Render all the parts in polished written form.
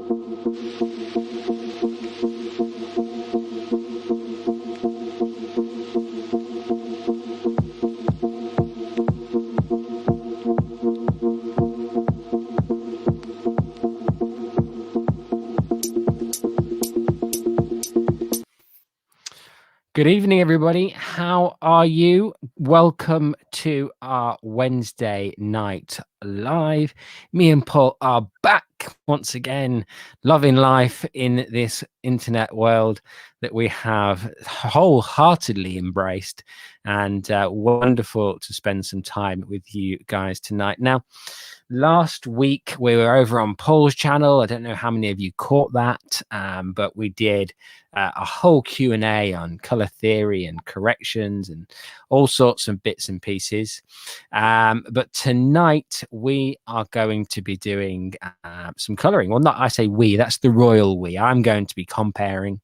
Good evening, everybody. How are you? Welcome to our Wednesday night live. Me and Paul are back once again, loving life in this internet world that we have wholeheartedly embraced, and wonderful to spend some time with you guys tonight. Now, last week we were over on Paul's channel. I don't know how many of you caught that, but we did a whole Q&A on color theory and corrections and all sorts of bits and pieces. But tonight we are going to be doing some coloring. Well, not I say we, that's the royal we. I'm going to be comparing,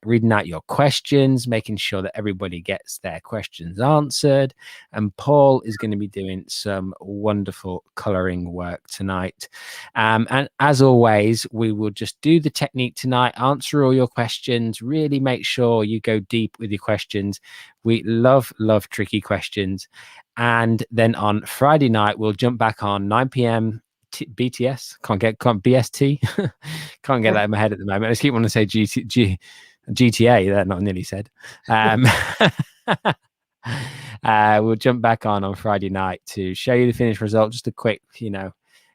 reading out your questions, making sure that everybody gets their questions answered. And Paul is going to be doing some wonderful coloring work tonight. And as always, we will just do the technique tonight, answer all your questions, really make sure you go deep with your questions. We love tricky questions. And then on Friday night, we'll jump back on 9 p.m. BTS, can't BST, can't get that in my head at the moment. I just keep wanting to say GTA. That not nearly said. We'll jump back on Friday night to show you the finished result. Just a quick,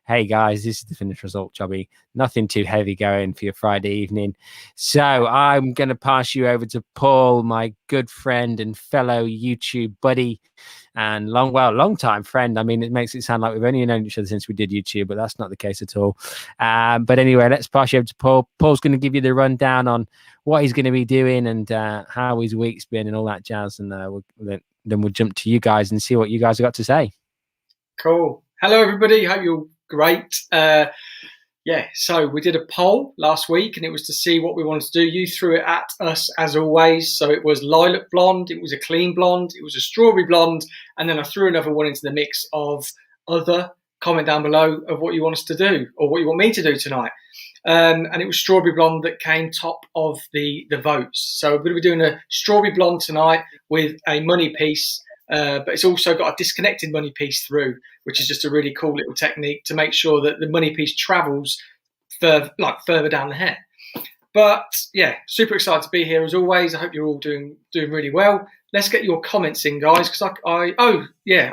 hey guys, this is the finished result, Jobby. Nothing too heavy going for your Friday evening. So I'm going to pass you over to Paul, my good friend and fellow YouTube buddy and long time friend. I mean, it makes it sound like we've only known each other since we did YouTube, but that's not the case at all. But anyway, let's pass you over to Paul. Paul's going to give you the rundown on what he's going to be doing and how his week's been and all that jazz. And then we'll jump to you guys and see what you guys have got to say. Cool. Hello, everybody. Hope you're great. So we did a poll last week and it was to see what we wanted to do. You threw it at us as always. So it was lilac blonde, it was a clean blonde, it was a strawberry blonde, and then I threw another one into the mix of other. Comment down below of what you want us to do or what you want me to do tonight. And it was strawberry blonde that came top of the votes. So we're going to be doing a strawberry blonde tonight with a money piece. But it's also got a disconnected money piece through, which is just a really cool little technique to make sure that the money piece travels further down the hair. But yeah, super excited to be here as always. I hope you're all doing really well. Let's get your comments in, guys, because I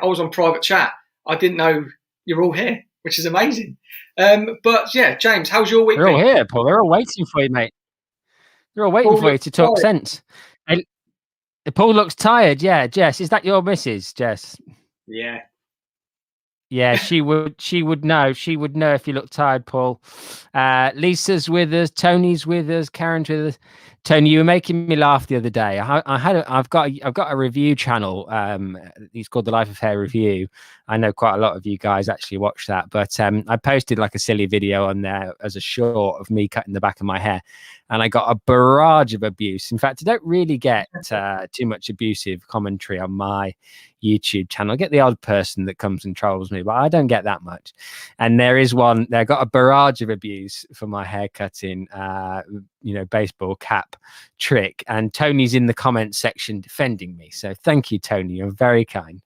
was on private chat. I didn't know you're all here, which is amazing. But yeah, James, how's your week? They're all here, Paul. They're all waiting for you, mate. They're all waiting for you to talk sense. Paul looks tired. Yeah, Jess, is that your missus, Jess? Yeah. Yeah, she would know. She would know if you look tired, Paul. Lisa's with us. Tony's with us. Karen's with us. Tony, you were making me laugh the other day. I've got a review channel. It's called The Life of Hair Review. I know quite a lot of you guys actually watch that, but I posted like a silly video on there as a short of me cutting the back of my hair, and I got a barrage of abuse. In fact, I don't really get too much abusive commentary on my YouTube channel. I get the odd person that comes and trolls me, but I don't get that much. And there is one. They got a barrage of abuse for my hair cutting, baseball cap trick. And Tony's in the comments section defending me. So thank you, Tony. You're very kind.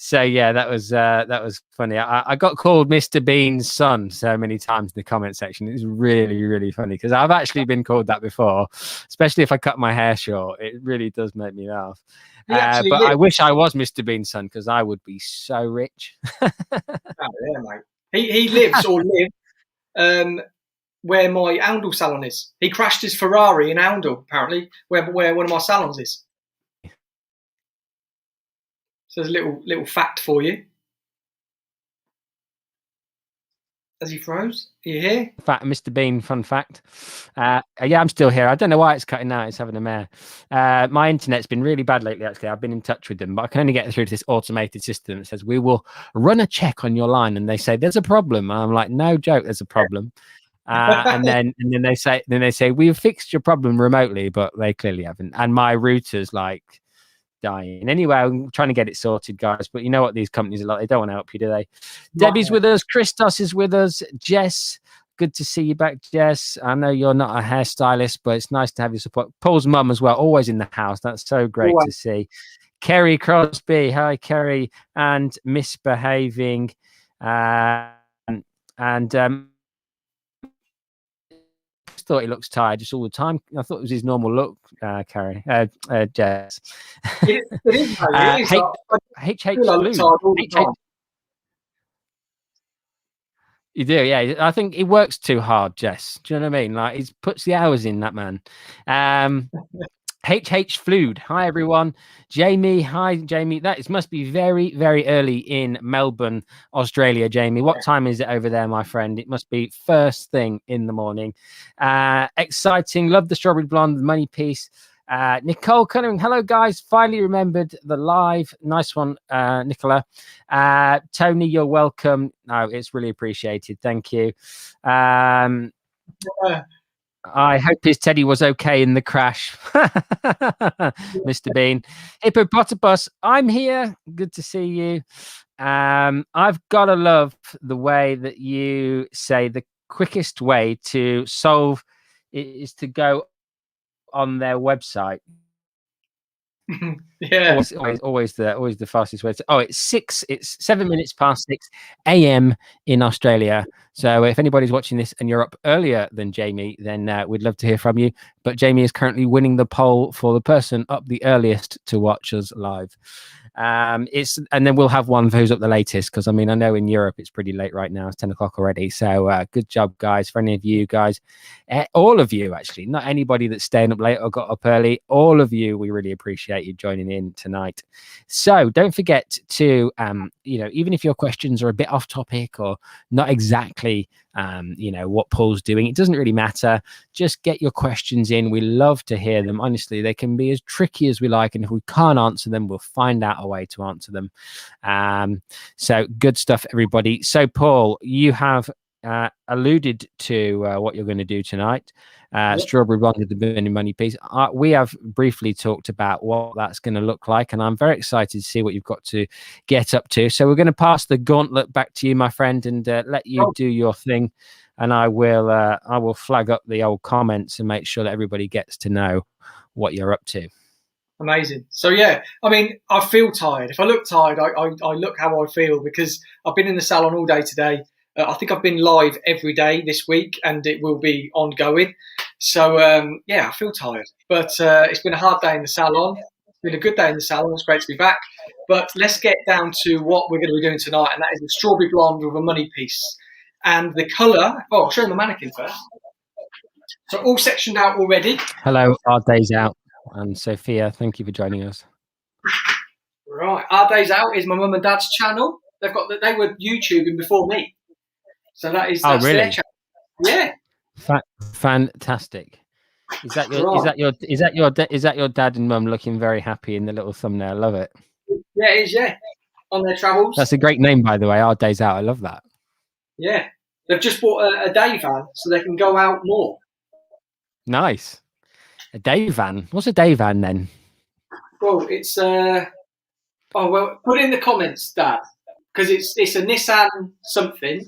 So yeah, that was funny. I got called Mr. Bean's son so many times in the comment section. It was really, really funny because I've actually been called that before, especially if I cut my hair short. It really does make me laugh. But lives. I wish I was Mr. Bean's son because I would be so rich. Oh, yeah, mate. He lives or lived where my Oundle salon is. He crashed his Ferrari in Oundle, apparently, where one of my salons is. So there's a little fact for you. As he froze, are you here? Fact, Mr. Bean, fun fact. Yeah, I'm still here. I don't know why it's cutting out. It's having a mare. My internet's been really bad lately, actually. I've been in touch with them, but I can only get through to this automated system that says, we will run a check on your line. And they say, there's a problem. And I'm like, no joke, there's a problem. And then they say, we've fixed your problem remotely, but they clearly haven't. And my router's like dying. Anyway, I'm trying to get it sorted, guys. But you know what these companies are like. They don't want to help you, do they? Debbie's with us. Christos is with us. Jess, good to see you back, Jess. I know you're not a hairstylist, but it's nice to have your support. Paul's mum as well, always in the house. That's so great to see. Kerry Crosby, hi, Kerry, and Misbehaving. Thought he looks tired just all the time. I thought it was his normal look, Kerry. Jess. It is. HH Fluid. You do, yeah. I think he works too hard, Jess. Do you know what I mean? Like, he puts the hours in, that man. HH Fluid. Hi, everyone. Jamie. Hi, Jamie. That must be very, very early in Melbourne, Australia, Jamie. What time is it over there, my friend? It must be first thing in the morning. Exciting. Love the Strawberry Blonde, the money piece. Nicole Cunningham. Hello, guys. Finally remembered the live. Nice one, Nicola. Tony, you're welcome. No, it's really appreciated. Thank you. I hope his teddy was okay in the crash. Mr. Bean. Hippopotamus, I'm here. Good to see you. I've got to love the way that you say the quickest way to solve is to go on their website. Yeah, always the fastest way. It's 7 minutes past 6 a.m. in Australia. So if anybody's watching this and you're up earlier than Jamie, then we'd love to hear from you. But Jamie is currently winning the poll for the person up the earliest to watch us live. And then we'll have one for who's up the latest, because I mean, I know in Europe it's pretty late right now. It's 10 o'clock already. So good job, guys. For any of you guys, all of you actually, not anybody that's staying up late or got up early, all of you, we really appreciate you joining in tonight. So don't forget to even if your questions are a bit off topic or not exactly what Paul's doing, it doesn't really matter. Just get your questions in. We love to hear them. Honestly, they can be as tricky as we like, and if we can't answer them, we'll find out a way to answer them. So good stuff, everybody. So Paul, you have alluded to what you're going to do tonight. Strawberry Blonde with the money piece. We have briefly talked about what that's going to look like, and I'm very excited to see what you've got to get up to. So we're going to pass the gauntlet back to you, my friend, and let you do your thing. And I will flag up the old comments and make sure that everybody gets to know what you're up to. Amazing. So yeah, I mean, I feel tired. If I look tired, I look how I feel, because I've been in the salon all day today. I think I've been live every day this week, and it will be ongoing. So I feel tired, but it's been a hard day in the salon. It's been a good day in the salon. It's great to be back. But let's get down to what we're going to be doing tonight, and that is the Strawberry Blonde with a money piece. And the colour, I'll show you the mannequin first. So all sectioned out already. Hello, our day's out. And Sophia, thank you for joining us. Right, Our Days Out is my mum and dad's channel. They were YouTubing before me. So that's really? Their channel. Yeah. Fantastic. Is that your dad and mum looking very happy in the little thumbnail? Love it. Yeah, it is, yeah. On their travels. That's a great name, by the way. Our Days Out. I love that. Yeah. They've just bought a day van so they can go out more. Nice. A day van. What's a day van then? Well, it's put it in the comments, Dad, because it's a Nissan something.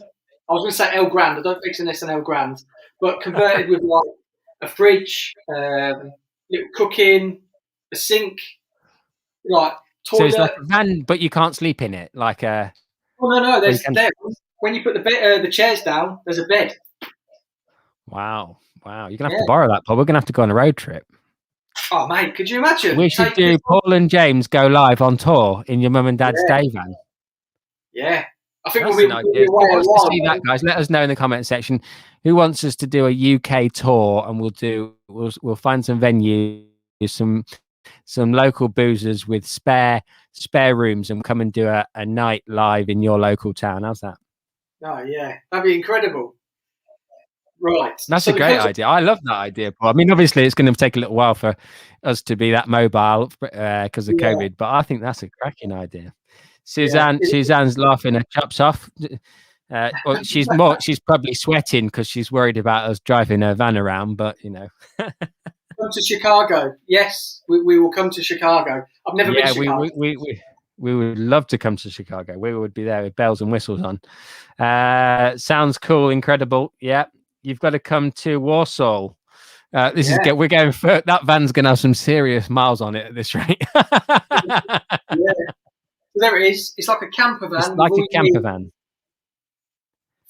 I was going to say El Grande. I don't think it's a Nissan El Grande, but converted with like a fridge, little cooking, a sink, like toilet. So it's like a van, but you can't sleep in it, like a. Oh no! There's there. When you put the chairs down, there's a bed. Wow! You're gonna have to borrow that, Paul. We're gonna have to go on a road trip. Oh mate, could you imagine? We should do Paul and James go live on tour in your mum and dad's day van. Yeah. I think That's an idea. Who wants to see that, guys? Let us know in the comment section. Who wants us to do a UK tour, and we'll find some venues, some local boozers with spare rooms, and come and do a night live in your local town. How's that? Oh yeah, that'd be incredible. Right, that's a great idea. I love that idea, Paul. I mean, obviously, it's going to take a little while for us to be that mobile because of COVID, but I think that's a cracking idea. Suzanne's laughing her chops off. Well, she's probably sweating because she's worried about us driving her van around, but you know. come to Chicago. Yes, we will come to Chicago. I've never been to Chicago. We would love to come to Chicago. We would be there with bells and whistles on. Sounds cool, incredible. Yeah, you've got to come to Warsaw. We're going for that van's going to have some serious miles on it at this rate. Yeah, so there it is. It's like a camper van. It's like a camper van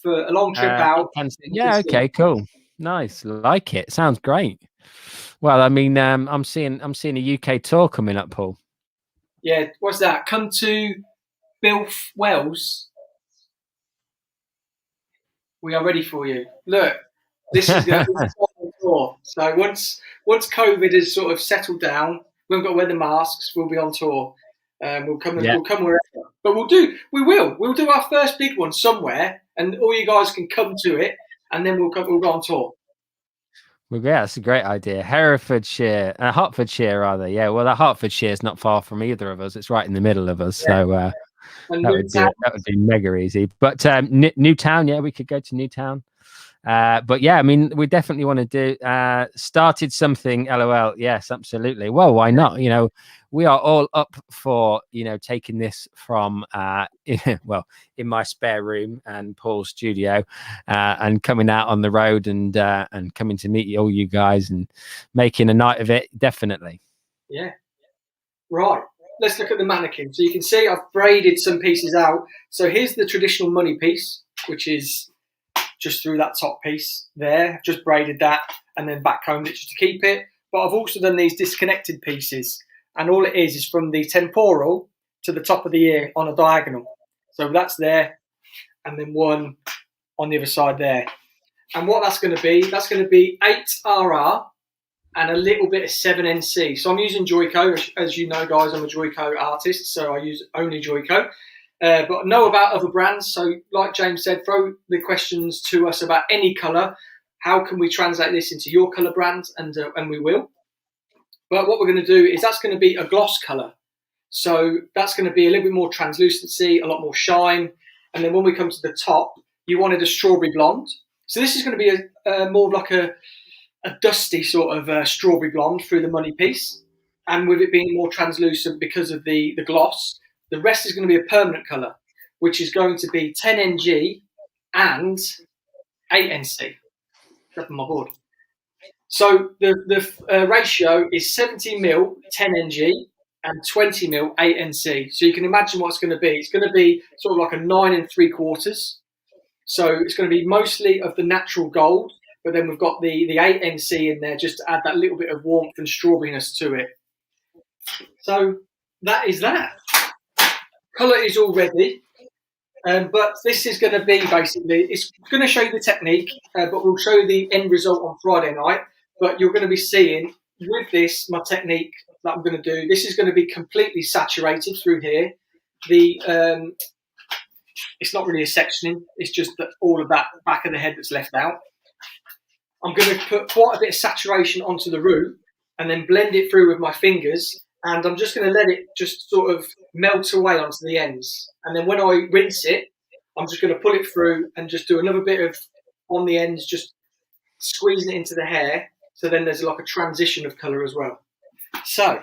for a long trip out. Yeah, okay, cool, nice, like it. Sounds great. Well, I mean, I'm seeing a UK tour coming up, Paul. Yeah, what's that? Come to Bilf Wells. We are ready for you. Look, this is going to be a tour. So once COVID has sort of settled down, we haven't got to wear the masks. We'll be on tour. We'll come wherever. But we'll do our first big one somewhere, and all you guys can come to it, and then we'll go on tour. Well, yeah, that's a great idea. Hertfordshire, rather. Yeah, well, that Hertfordshire is not far from either of us. It's right in the middle of us. Yeah. So that would be mega easy. But Newtown, yeah, we could go to Newtown. But yeah, I mean, we definitely want to do started something. LOL. Yes, absolutely. Well, why not? You know, we are all up for taking this from in my spare room and Paul's studio, and coming out on the road and coming to meet all you guys and making a night of it. Definitely. Yeah. Right. Let's look at the mannequin. So you can see I've braided some pieces out. So here's the traditional money piece, which is just through that top piece there. Just braided that and then backcombed it just to keep it. But I've also done these disconnected pieces. And all it is from the temporal to the top of the ear on a diagonal. So that's there. And then one on the other side there. And what that's going to be 8 RR and a little bit of 7 NC. So I'm using Joyco. As you know, guys, I'm a Joyco artist, so I use only Joyco. But I know about other brands. So like James said, throw the questions to us about any colour. How can we translate this into your colour brand? And we will. But what we're going to do is that's going to be a gloss colour. So that's going to be a little bit more translucency, a lot more shine. And then when we come to the top, you wanted a strawberry blonde. So this is going to be a more like a dusty sort of strawberry blonde through the money piece. And with it being more translucent because of the gloss, the rest is going to be a permanent colour, which is going to be 10 NG and 8 NC. That's on my board. So the ratio is 70 mil 10 NG and 20 mil 8 NC. So you can imagine what it's going to be. It's going to be sort of like a 9 3/4. So it's going to be mostly of the natural gold, but then we've got the 8 NC in there just to add that little bit of warmth and strawberryness to it. So that is that. Colour is all ready. But this is going to be basically, it's going to show you the technique, but we'll show you the end result on Friday night. But you're going to be seeing with this, my technique that I'm going to do, this is going to be completely saturated through here. It's not really a sectioning, it's just that all of that back of the head that's left out. I'm going to put quite a bit of saturation onto the root and then blend it through with my fingers. And I'm just going to let it just sort of melt away onto the ends. And then when I rinse it, I'm just going to pull it through and just do another bit of on the ends, just squeezing it into the hair. So then there's like a transition of colour as well. So,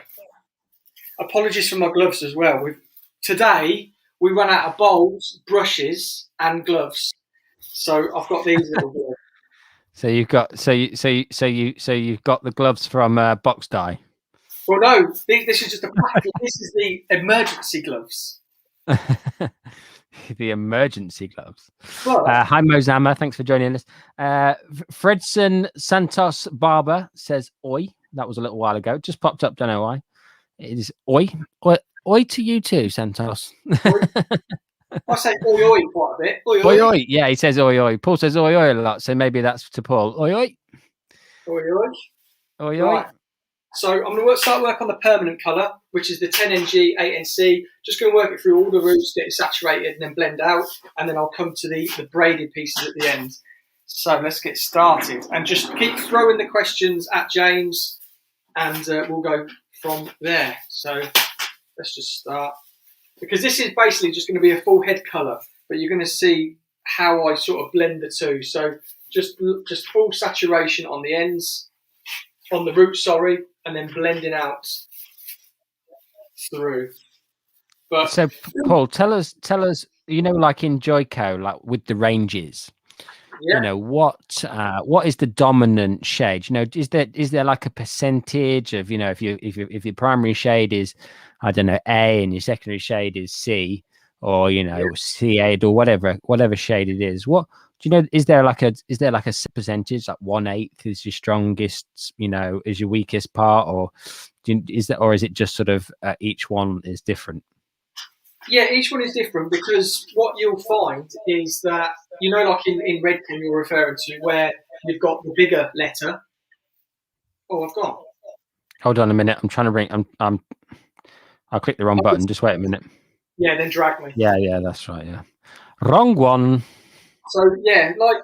apologies for my gloves as well. Today, we run out of bowls, brushes, and gloves. So I've got these little bit. So you've got you've got the gloves from Box Dye. Well, no, this is just a practice. This is the emergency gloves. The emergency gloves. Well, hi, Mozama. Thanks for joining us. Fredson Santos Barber says, oi. That was a little while ago. Just popped up. Don't know why. It is oi. Oi to you too, Santos. I say oi oi quite a bit. Oi oi. Oi. Yeah, he says oi oi. Paul says oi oi a lot. So maybe that's to Paul. Oi oi. Oi oi. Oi oi. Right. So I'm going to start work on the permanent colour, which is the 10NG, 8NC. Just going to work it through all the roots, get it saturated and then blend out. And then I'll come to the braided pieces at the end. So let's get started. And just keep throwing the questions at James and we'll go from there. So let's just start. Because this is basically just going to be a full head colour, but you're going to see how I sort of blend the two. So just full saturation on the ends. on the root, sorry, and then blending out through. But so Paul, tell us, like in Joyco, like with the ranges, yeah, what is the dominant shade? Is there like a percentage of, if your primary shade is, I don't know, A, and your secondary shade is C, or C8, or whatever shade it is? What do you know? Is there like a percentage, like 1/8 is your strongest, is your weakest part, or is it just sort of each one is different? yeah, each one is different because what you'll find is that, like in red pen you're referring to, where you've got the bigger letter. Oh, I've gone. Hold on a minute. I'm trying to bring. I'll click the wrong button. Just wait a minute. Yeah, then drag me. Yeah, that's right. Yeah, wrong one. So yeah, like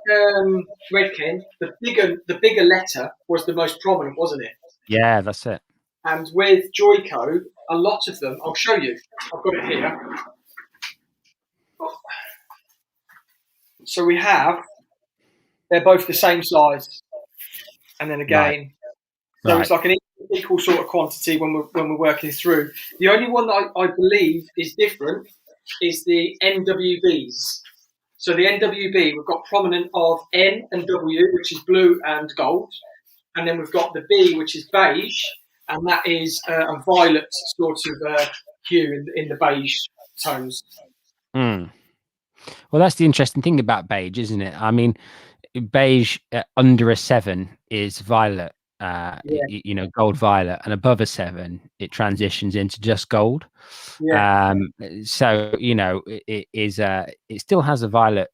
Redken, the bigger letter was the most prominent, wasn't it? Yeah, that's it. And with Joyco, a lot of them, I'll show you. I've got it here. So they're both the same size, and then again, so it's like an equal sort of quantity when we're working through. The only one that I believe is different is the NWBs. So the NWB, we've got prominent of N and W, which is blue and gold, and then we've got the B, which is beige, and that is a violet sort of hue in the beige tones. Mm. Well, that's the interesting thing about beige, isn't it? I mean, beige under a 7 is violet, gold violet, and above a 7 it transitions into just gold. Yeah. So it still has a violet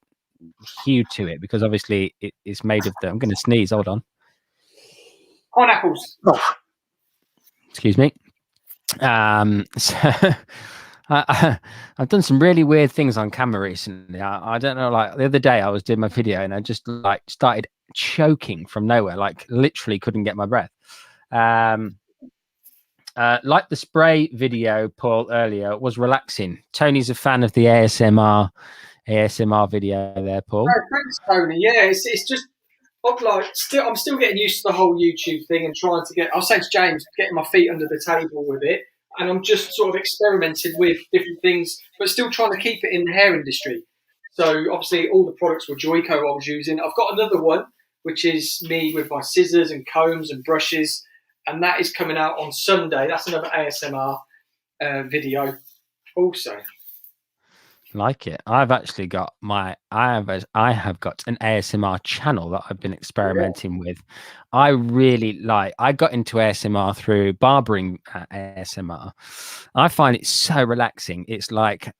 hue to it, because obviously it's made of I'm going to sneeze. Hold on. Pineapples. Oh. Excuse me. So I've done some really weird things on camera recently. I don't know, like the other day I was doing my video and I just like started choking from nowhere, like literally couldn't get my breath. Like the spray video, Paul, earlier was relaxing. Tony's a fan of the ASMR video there, Paul. Oh, thanks, Tony. Yeah, it's just I'm still getting used to the whole YouTube thing and trying to get. I was saying to James, getting my feet under the table with it, and I'm just sort of experimenting with different things, but still trying to keep it in the hair industry. So obviously, all the products were Joyco I was using. I've got another one, which is me with my scissors and combs and brushes, and that is coming out on Sunday. That's another ASMR video, also. Like it. I've actually got I have got an ASMR channel that I've been experimenting with. I got into ASMR through barbering ASMR. I find it so relaxing. It's like,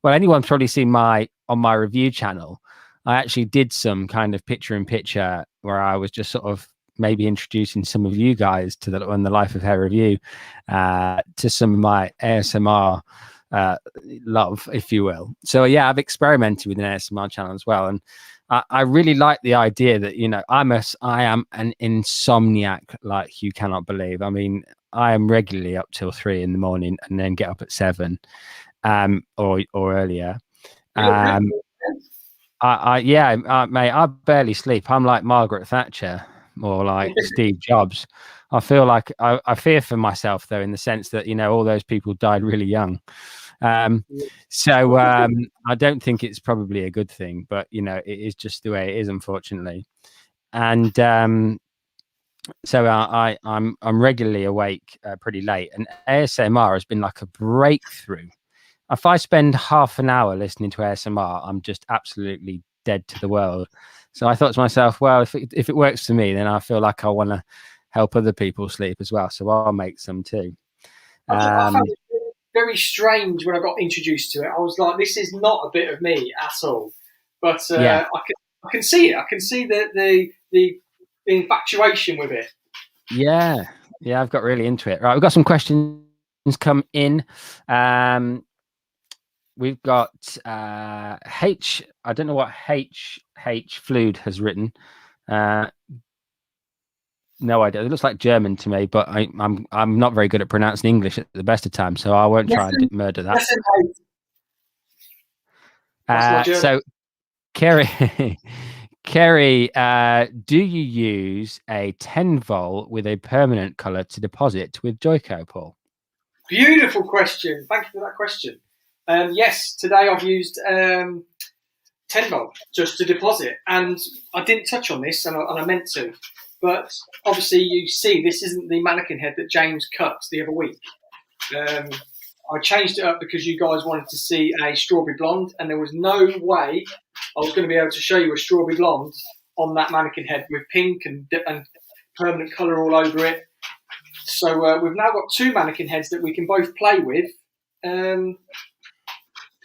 well, anyone's probably seen on my review channel, I actually did some kind of picture in picture where I was just sort of maybe introducing some of you guys to the Life of Hair review, to some of my ASMR love, if you will. So yeah, I've experimented with an ASMR channel as well, and I really like the idea that I am an insomniac like you cannot believe. I mean, I am regularly up till 3 a.m. and then get up at 7, or earlier. Mate, I barely sleep. I'm like Margaret Thatcher or like Steve Jobs. I feel like I fear for myself, though, in the sense that all those people died really young. So I don't think it's probably a good thing, but it is just the way it is, unfortunately. And so I'm regularly awake pretty late, and ASMR has been like a breakthrough. If I spend half an hour listening to ASMR, I'm just absolutely dead to the world. So I thought to myself, well, if it works for me, then I feel like I want to help other people sleep as well. So I'll make some too. I found it very strange when I got introduced to it. I was like, this is not a bit of me at all. But I can see it. I can see the infatuation with it. Yeah, I've got really into it. Right, we've got some questions come in. We've got H. I don't know what H Flood has written. No idea. It looks like German to me, but I'm not very good at pronouncing English at the best of times, so I won't try and murder that. So Kerry Kerry, do you use a 10-volt with a permanent color to deposit with Joyco, Paul? Beautiful question. Thank you for that question. Yes, today I've used 10-volt just to deposit, and I didn't touch on this, and I meant to, but obviously you see this isn't the mannequin head that James cut the other week. I changed it up because you guys wanted to see a strawberry blonde, and there was no way I was going to be able to show you a strawberry blonde on that mannequin head with pink and permanent colour all over it. So we've now got two mannequin heads that we can both play with through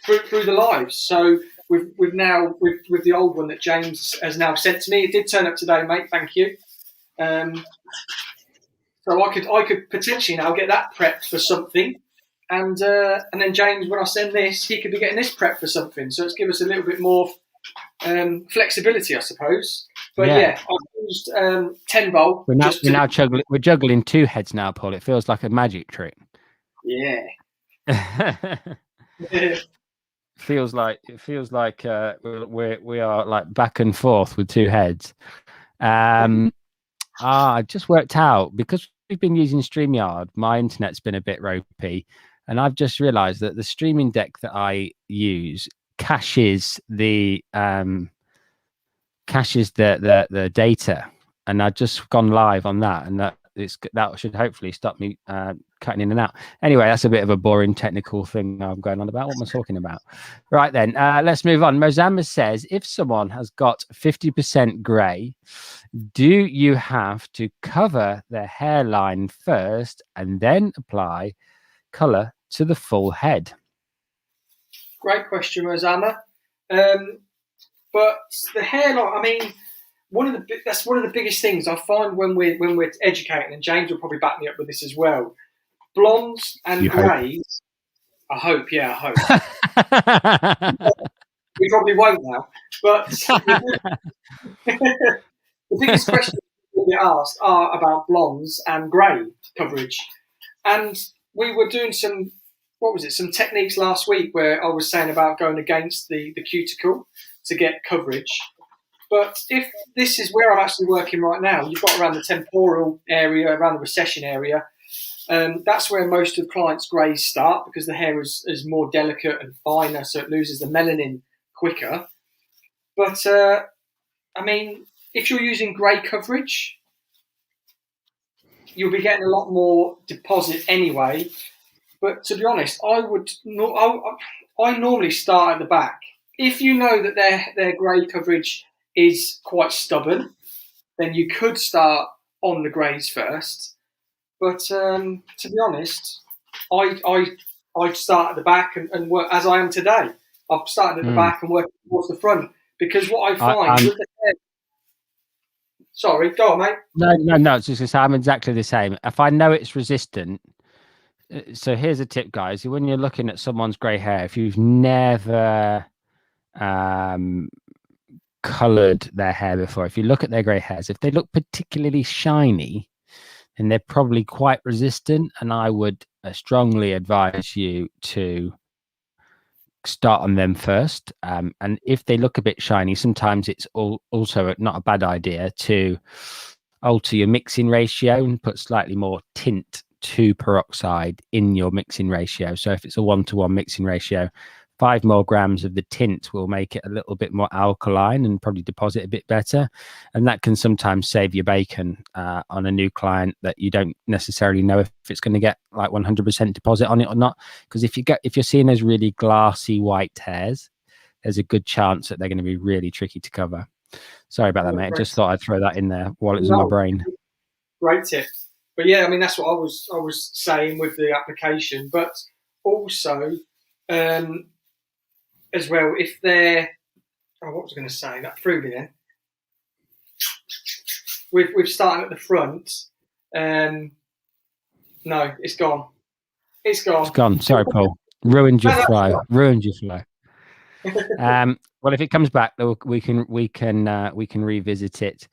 the lives. So we've now with the old one that James has now sent to me. It did turn up today, mate. Thank you. So I could potentially now get that prepped for something. And then James, when I send this, he could be getting this prepped for something. So it's give us a little bit more flexibility, I suppose. But yeah, I've used 10-volt. We're juggling two heads now, Paul. It feels like a magic trick. Yeah. feels like we are like back and forth with two heads. I just worked out, because we've been using StreamYard, my internet's been a bit ropey. And I've just realized that the streaming deck that I use caches the data, and I've just gone live on that, and that should hopefully stop me cutting in and out. Anyway, that's a bit of a boring technical thing I'm going on about. What am I talking about? Right then, let's move on. Mozamba says, if someone has got 50% grey, do you have to cover their hairline first and then apply colour to the full head? Great question, Rosanna. But the hairline, I mean, that's one of the biggest things I find when we're educating, and James will probably back me up with this as well. Blondes and greys. I hope. We probably won't now. But the biggest questions we get asked are about blondes and grey coverage. And we were doing some techniques last week where I was saying about going against the cuticle to get coverage. But if this is where I'm actually working right now, you've got around the temporal area, around the recession area. That's where most of clients' greys start, because the hair is more delicate and finer, so it loses the melanin quicker. But, I mean, if you're using grey coverage, you'll be getting a lot more deposit anyway. But to be honest, I normally start at the back. If you know that their grey coverage is quite stubborn, then you could start on the greys first. But to be honest, I start at the back and work as I am today. I've started at the back and worked towards the front, because what I find with the hair. Sorry, go on, mate. No. It's just I'm exactly the same. If I know it's resistant. So here's a tip, guys. When you're looking at someone's grey hair, if you've never coloured their hair before, if you look at their grey hairs, if they look particularly shiny, then they're probably quite resistant. And I would strongly advise you to start on them first. And if they look a bit shiny, sometimes it's also not a bad idea to alter your mixing ratio and put slightly more tint to peroxide in your mixing ratio. So if it's a 1-to-1 mixing ratio, 5 more grams of the tint will make it a little bit more alkaline and probably deposit a bit better. And that can sometimes save your bacon on a new client that you don't necessarily know if it's going to get like 100% deposit on it or not. Because if you're seeing those really glassy white hairs, there's a good chance that they're going to be really tricky to cover. Sorry about that, mate. I just thought I'd throw that in there while it was in my brain. Great tip. But yeah, I mean, that's what I was saying with the application. But also, as well, if they're, what was I going to say? That threw me then. We've started at the front. No, it's gone. It's gone. Sorry, Paul. Ruined your flow. Well, if it comes back, we can revisit it.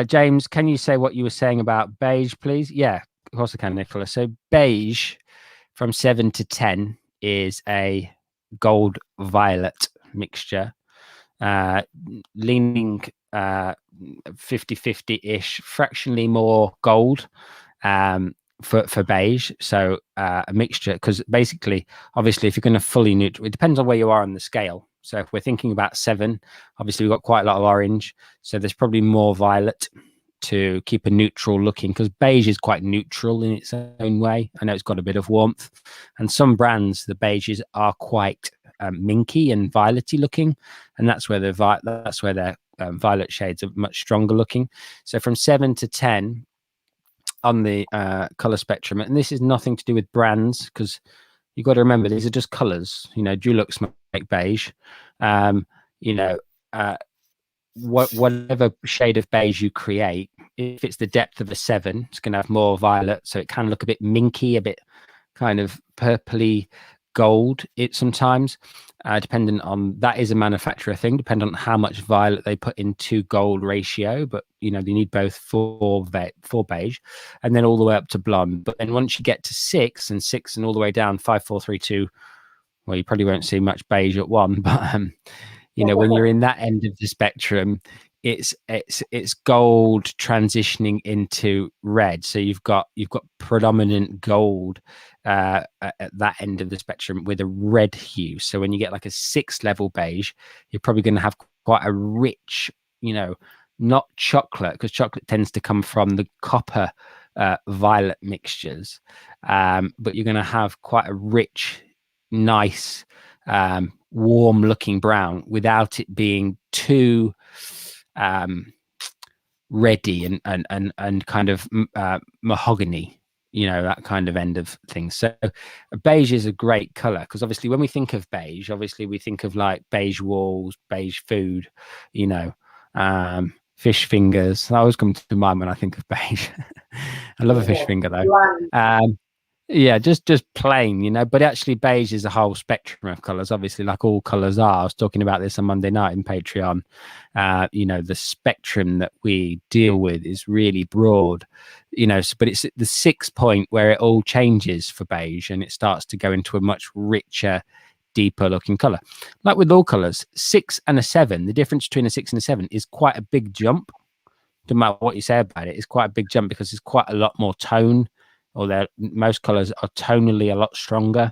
James, can you say what you were saying about beige, please? Yeah, of course I can, Nicola. So beige from 7 to 10 is a gold violet mixture. leaning 50-50-ish, fractionally more gold for beige. So a mixture, because basically, obviously, if you're going to fully neutral, it depends on where you are on the scale. So if we're thinking about 7, obviously we've got quite a lot of orange, so there's probably more violet to keep a neutral looking, because beige is quite neutral in its own way. I know it's got a bit of warmth, and some brands, the beiges are quite minky and violety looking, and that's where their violet shades are much stronger looking. So from 7 to 10 on the color spectrum, and this is nothing to do with brands, because you've got to remember these are just colors. Dulux make beige. You know, whatever shade of beige you create, if it's the depth of a 7, it's going to have more violet, so it can look a bit minky, a bit kind of purpley gold. It sometimes, dependent on, that is a manufacturer thing, depending on how much violet they put into gold ratio. But they need both for beige, and then all the way up to blonde. But then once you get to 6 and all the way down 5, 4, 3, 2, well, you probably won't see much beige at 1, but when you're in that end of the spectrum, it's gold transitioning into red. So you've got predominant gold at that end of the spectrum with a red hue. So when you get like a 6 level beige, you're probably going to have quite a rich, not chocolate, because chocolate tends to come from the copper violet mixtures, but you're going to have quite a rich, nice, warm looking brown without it being too reddy and kind of mahogany, that kind of end of things. So beige is a great color, because obviously when we think of beige, obviously we think of like beige walls, beige food, fish fingers. That always comes to mind when I think of beige. I love a fish finger though. Yeah, just plain, but actually beige is a whole spectrum of colors, obviously, like all colors are. I was talking about this on Monday night in Patreon. The spectrum that we deal with is really broad, but it's the 6 point where it all changes for beige, and it starts to go into a much richer, deeper looking color. Like with all colors, 6 and a 7, the difference between a 6 and a 7 is quite a big jump. No matter what you say about it, it's quite a big jump, because there's quite a lot more tone, or most colors are tonally a lot stronger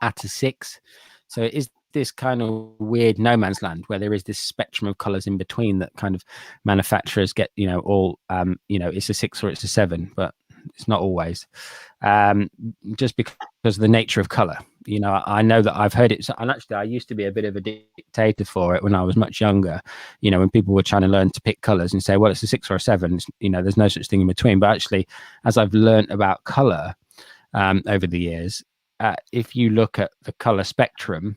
at a 6. So it is this kind of weird no man's land where there is this spectrum of colors in between that kind of manufacturers get, all, it's a 6 or it's a 7, but it's not always, just because of the nature of color. I know that I've heard it, and actually I used to be a bit of a dictator for it when I was much younger, when people were trying to learn to pick colors and say, well, it's a 6 or a 7, there's no such thing in between. But actually, as I've learned about color over the years, if you look at the color spectrum,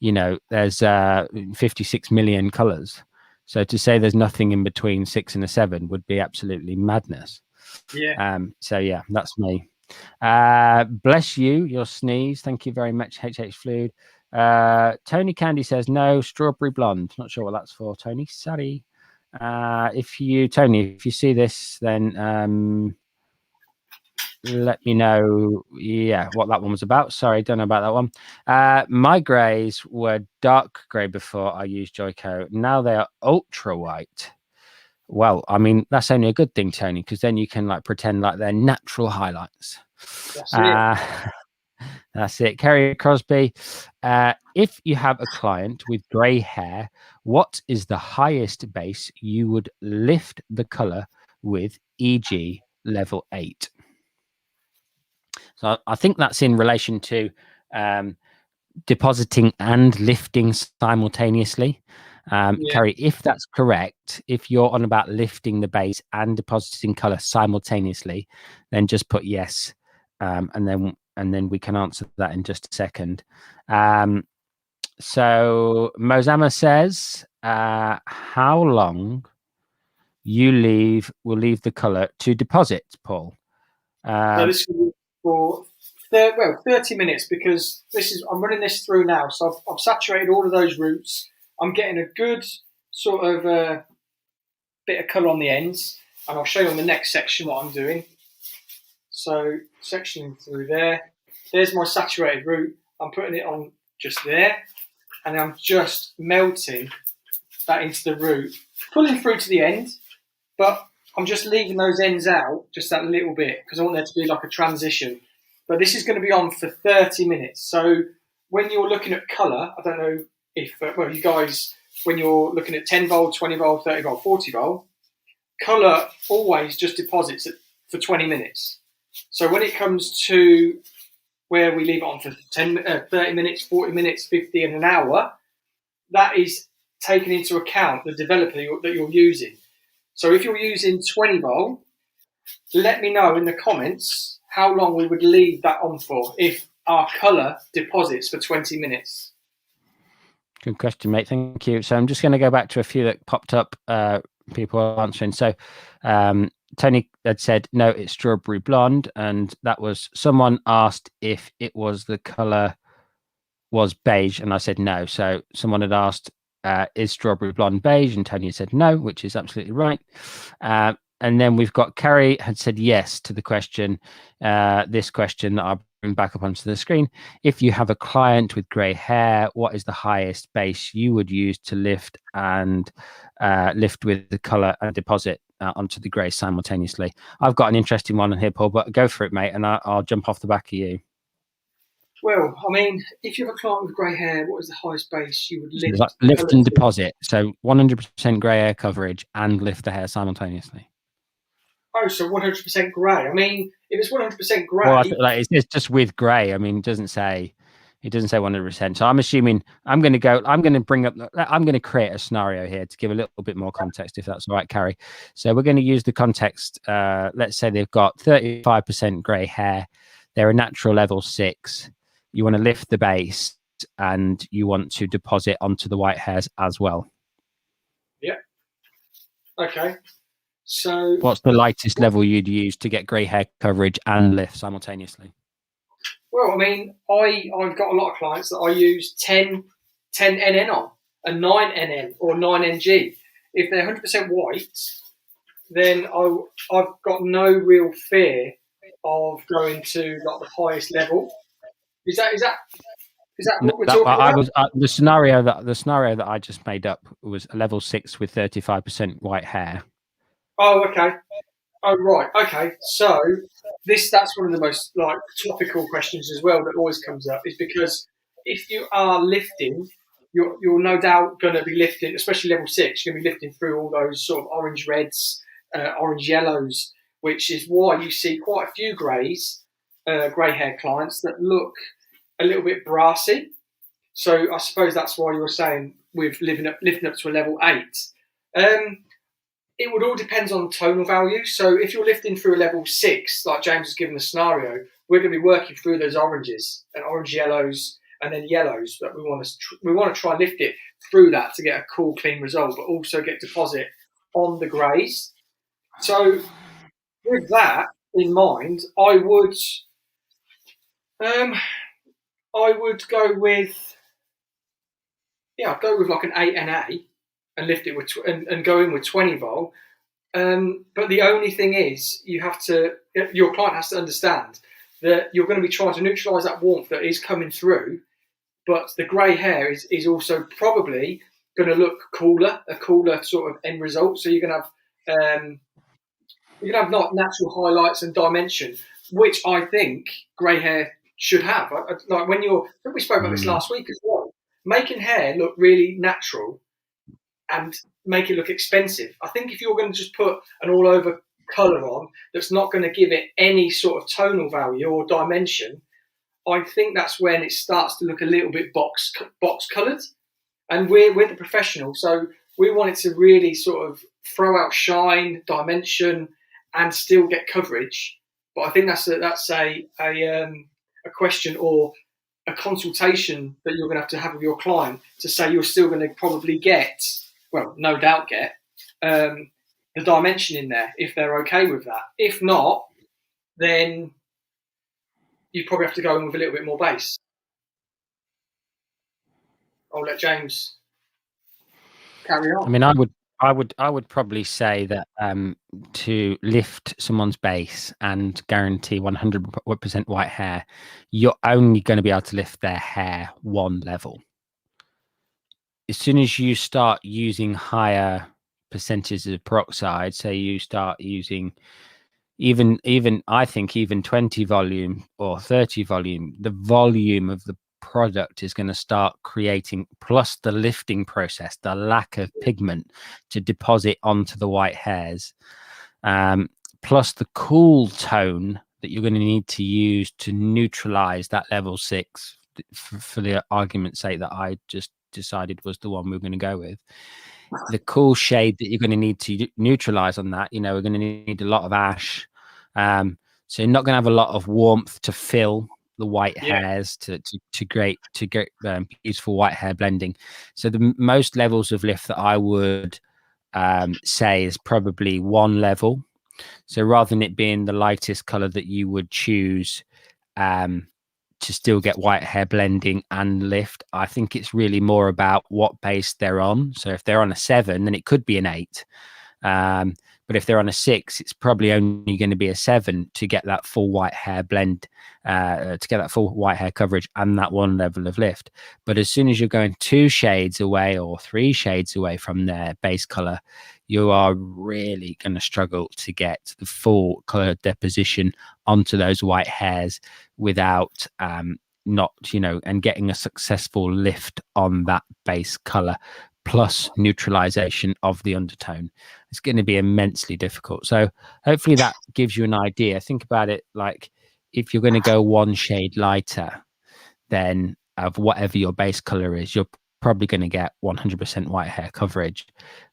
there's 56 million colors. So to say there's nothing in between 6 and a 7 would be absolutely madness. Yeah. So yeah, that's me. Bless you, your sneeze. Thank you very much, HH Fluid. Tony Candy says no, strawberry blonde. Not sure what that's for, Tony. Sorry. If you see this, then let me know, what that one was about. Sorry, don't know about that one. My grays were dark grey before I used Joyco. Now they are ultra white. Well, I mean, that's only a good thing, Tony, because then you can like pretend like they're natural highlights. That's it. Kerry Crosby. If you have a client with grey hair, what is the highest base you would lift the color with, e.g. level 8? So I think that's in relation to depositing and lifting simultaneously. Kerry, if that's correct, if you're on about lifting the base and depositing color simultaneously, then just put yes, and then we can answer that in just a second. So Mozama says, how long will leave the color to deposit, Paul? So this will be for 30 minutes, because I'm running this through now. So I've saturated all of those roots. I'm getting a good sort of bit of colour on the ends, and I'll show you on the next section what I'm doing. So sectioning through there. There's my saturated root. I'm putting it on just there, and I'm just melting that into the root, pulling through to the end, but I'm just leaving those ends out just that little bit because I want there to be like a transition. But this is going to be on for 30 minutes. So when you're looking at colour, I don't know if, well, you guys, when you're looking at 10 volt, 20 volt, 30 volt, 40 volt, colour always just deposits for 20 minutes. So when it comes to where we leave it on for 30 minutes, 40 minutes, 50 and an hour, that is taking into account the developer that you're using. So if you're using 20 volt, let me know in the comments how long we would leave that on for if our colour deposits for 20 minutes. Good question, mate. Thank you. So I'm just going to go back to a few that popped up, people are answering. So Tony had said, no, it's strawberry blonde. And that was, someone asked if it was the colour was beige. And I said no. So someone had asked, is strawberry blonde beige? And Tony said no, which is absolutely right. And then we've got Carrie had said yes to the question, this question that I'll bring back up onto the screen. If you have a client with grey hair, what is the highest base you would use to lift and lift with the colour and deposit onto the grey simultaneously? I've got an interesting one on here, Paul, but go for it, mate, and I'll jump off the back of you. Well, I mean, if you have a client with grey hair, what is the highest base you would lift? Like lift and deposit. So 100% grey hair coverage and lift the hair simultaneously. Oh, so 100% grey. I mean, if it's 100% grey, well, like it's just with grey. I mean, it doesn't say 100%. So I'm assuming I'm going to create a scenario here to give a little bit more context, if that's all right, Carrie. So we're going to use the context. Let's say they've got 35% grey hair. They're a natural level 6. You want to lift the base and you want to deposit onto the white hairs as well. Yeah. Okay. So what's the lightest level you'd use to get grey hair coverage and lift simultaneously? Well, I mean, I've got a lot of clients that I use 10 NN on, a 9 NN or 9 NG. If they're 100% white, then I've got no real fear of going to like the highest level. Is that what we're talking about? The scenario that I just made up was a level 6 with 35% white hair. Oh, okay. Oh, right. Okay. So that's one of the most like topical questions as well that always comes up, is because if you are lifting, you're no doubt going to be lifting, especially level 6. You're going to be lifting through all those sort of orange reds, orange yellows, which is why you see quite a few grey hair clients that look a little bit brassy. So I suppose that's why you were saying with lifting up to a level 8. It would all depend on tonal value. So if you're lifting through a level 6, like James has given the scenario, we're going to be working through those oranges and orange yellows and then yellows. But we want to try and lift it through that to get a cool, clean result, but also get deposit on the greys. So with that in mind, I would go with I'd go with like an 8 NA and lift it with and go in with 20 volt. But the only thing is, your client has to understand that you're going to be trying to neutralise that warmth that is coming through, but the grey hair is also probably going to look cooler, a cooler sort of end result. So you're going to have not natural highlights and dimension, which I think grey hair should have. Like I think we spoke about this last week as well. Making hair look really natural and make it look expensive. I think if you're going to just put an all over colour on that's not going to give it any sort of tonal value or dimension, I think that's when it starts to look a little bit box coloured. And we're the professional, so we want it to really sort of throw out shine, dimension, and still get coverage. But I think that's a question or a consultation that you're going to have with your client to say you're still going to probably no doubt get the dimension in there if they're okay with that. If not, then you probably have to go in with a little bit more base. I'll let James carry on. I mean, I would probably say that to lift someone's base and guarantee 100% white hair, you're only going to be able to lift their hair one level. as soon as you start using higher percentages of peroxide, say you start using even I think even 20 volume or 30 volume, the volume of the product is going to start creating, plus the lifting process, the lack of pigment to deposit onto the white hairs, plus the cool tone that you're going to need to use to neutralize that level 6, for the argument's sake that I just decided was the one we we're going to go with. The cool shade that you're going to need to neutralize on that, we're going to need a lot of ash. So you're not going to have a lot of warmth to fill the white hairs to get beautiful white hair blending. So the most levels of lift that I would say is probably 1 level. So rather than it being the lightest color that you would choose to still get white hair blending and lift, I think it's really more about what base they're on. So if they're on a 7, then it could be an 8. But if they're on a 6, it's probably only going to be a 7 to get that full white hair blend, to get that full white hair coverage and that 1 level of lift. But as soon as you're going 2 shades away or 3 shades away from their base color, you are really going to struggle to get the full color deposition onto those white hairs without and getting a successful lift on that base color plus neutralization of the undertone. It's going to be immensely difficult. So hopefully that gives you an idea. Think about it like if you're going to go 1 shade lighter then of whatever your base color is, you're probably going to get 100% white hair coverage.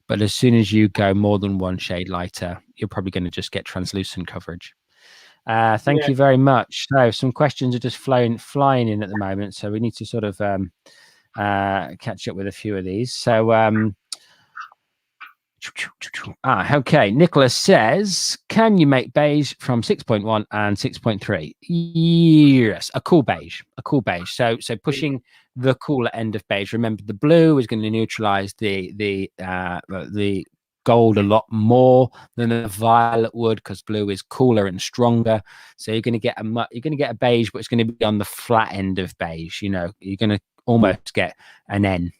But as soon as you go more than 1 shade lighter, you're probably going to just get translucent coverage. Thank you very much. So some questions are just flying in at the moment, so we need to sort of catch up with a few of these. So okay, Nicholas says, can you make beige from 6.1 and 6.3? Yes, a cool beige. So pushing the cooler end of beige. Remember, the blue is going to neutralize the gold a lot more than the violet would, because blue is cooler and stronger. So you're going to get a beige, but it's going to be on the flat end of beige. You're going to almost get an N.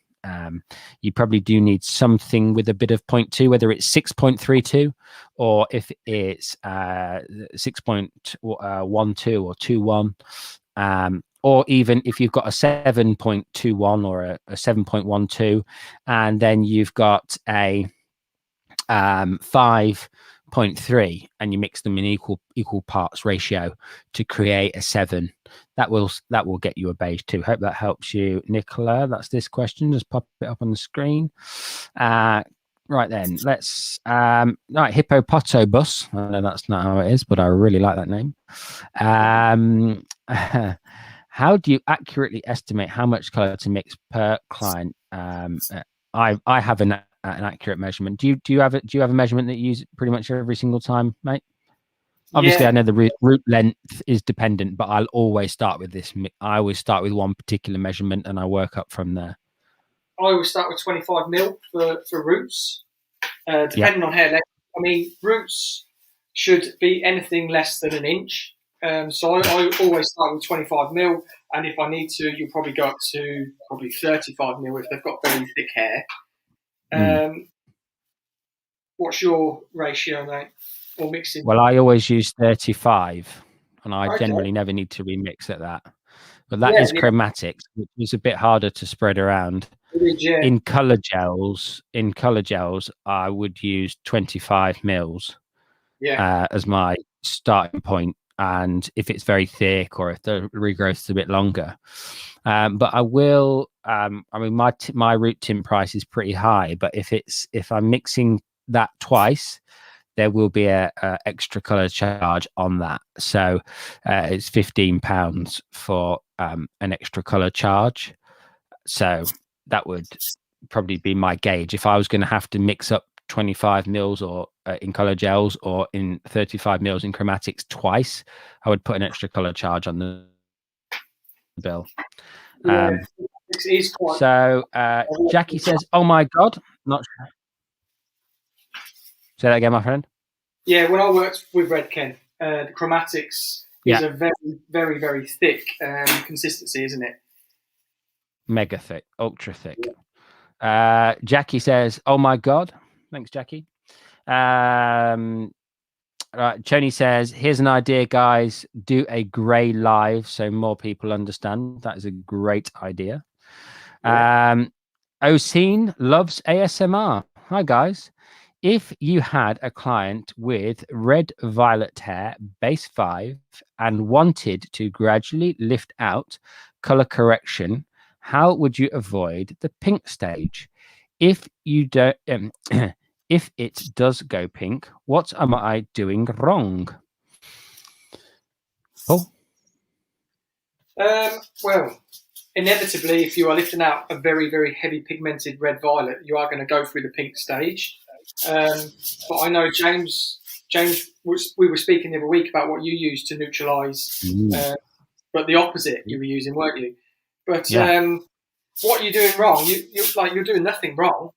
You probably do need something with a bit of 0.2, whether it's 6.32 or if it's 6.12 or 2.1, or even if you've got a 7.21 or a 7.12, and then you've got a 5.3, and you mix them in equal parts ratio to create a 7. That will get you a beige too. Hope that helps you, Nicola. That's this question. Just pop it up on the screen. Right then, let's right, Hippopotobus. I know that's not how it is, but I really like that name. How do you accurately estimate how much color to mix per client? I have an accurate measurement. Do you have a measurement that you use pretty much every single time, mate? Obviously, I know the root length is dependent, but I'll always start with this. I always start with one particular measurement and I work up from there. I always start with 25 mil for roots, depending on hair length. I mean, roots should be anything less than an inch. So I always start with 25 mil, and if I need to, you'll probably go up to probably 35 mil if they've got very thick hair. What's your ratio, mate? Or mixing? Well, I always use 35, and I generally never need to remix at that. But that is chromatics, which is a bit harder to spread around. In color gels, I would use 25 mils as my starting point. And if it's very thick or if the regrowth is a bit longer, but I will. I mean, my root tint price is pretty high, but if I'm mixing that twice, there will be a extra color charge on that. So it's £15 for an extra color charge. So that would probably be my gauge. If I was going to have to mix up 25 mils or in color gels or in 35 mils in chromatics twice, I would put an extra color charge on the bill. So Jackie says, oh my God, not sure. Say that again, my friend. Yeah, when I worked with Red Ken, the chromatics is a very, very, very thick consistency, isn't it? Mega thick, ultra thick. Jackie says, "Oh my God." Thanks, Jackie. Right, Tony says, "Here's an idea, guys. Do a grey live so more people understand." That is a great idea. Yeah. Oseen loves ASMR. Hi, guys. If you had a client with red violet hair, base 5, and wanted to gradually lift out color correction, how would you avoid the pink stage? If you don't, if it does go pink, what am I doing wrong? Oh, Well, inevitably, if you are lifting out a very, very heavy pigmented red violet, you are going to go through the pink stage. But I know James, we were speaking the other week about what you use to neutralise, but the opposite you were using, weren't you? But yeah. what you're doing wrong, you're doing nothing wrong.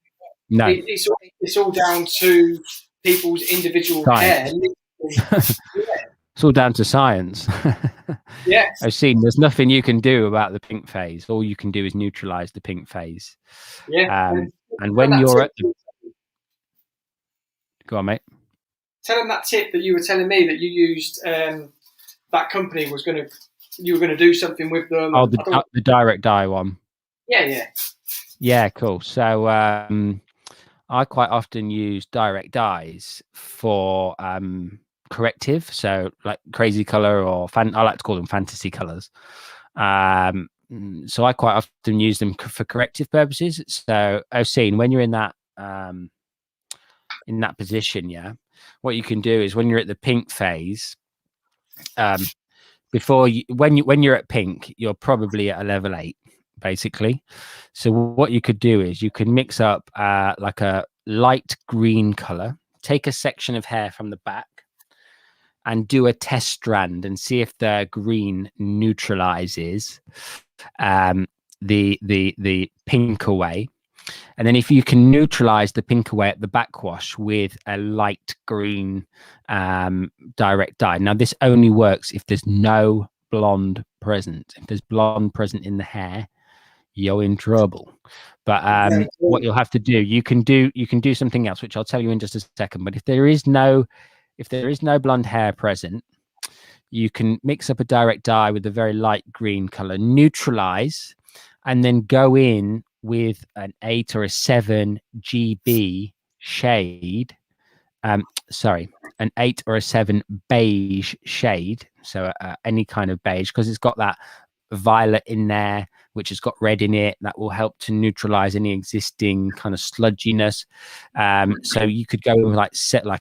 No. It's all down to people's individual hair. Science. It's all down to science. Yes. I've seen there's nothing you can do about the pink phase. All you can do is neutralize the pink phase. Yeah. And when you're at the... Go on, mate. Tell them that tip that you were telling me that you used. That company you were going to do something with them. Oh, the direct dye one. Yeah. Yeah, cool. So I quite often use direct dyes for corrective, so like crazy color or I like to call them fantasy colors. So I quite often use them for corrective purposes. So I've seen when you're in that position, yeah, what you can do is when you're at the pink phase, when you're at pink, you're probably at a level 8, basically. So what you could do is you can mix up like a light green color, take a section of hair from the back and do a test strand and see if the green neutralizes the pink away. And then if you can neutralize the pink away at the backwash with a light green direct dye. Now, this only works if there's no blonde present. If there's blonde present in the hair, you're in trouble. But what you'll have to do, you can do something else, which I'll tell you in just a second. But if there is no blonde hair present, you can mix up a direct dye with a very light green color, neutralize, and then go in with an 8 or a 7 GB shade. An 8 or a 7 beige shade. So any kind of beige, because it's got that violet in there, which has got red in it, that will help to neutralize any existing kind of sludginess. So you could go with like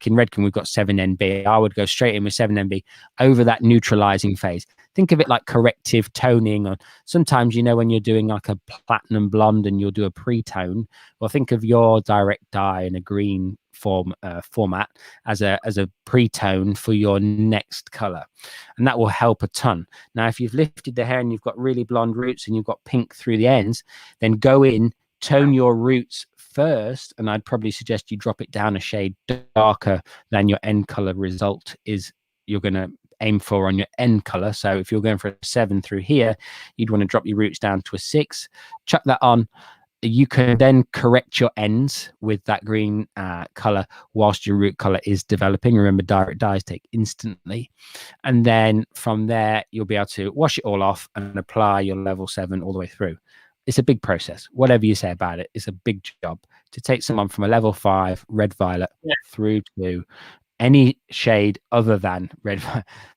in Redken, we've got 7NB. I would go straight in with 7NB over that neutralizing phase. Think of it like corrective toning, or sometimes, when you're doing like a platinum blonde and you'll do a pre-tone, well, think of your direct dye in a green format as a pre-tone for your next color, and that will help a ton. Now, if you've lifted the hair and you've got really blonde roots and you've got pink through the ends, then go in, tone your roots first, and I'd probably suggest you drop it down a shade darker than your end color result is you're going to aim for on your end color. So if you're going for a 7 through here, you'd want to drop your roots down to a 6, chuck that on. You can then correct your ends with that green color whilst your root color is developing. Remember, direct dyes take instantly. And then from there, you'll be able to wash it all off and apply your level 7 all the way through. It's a big process. Whatever you say about it, it's a big job to take someone from a level 5 red violet through to any shade other than red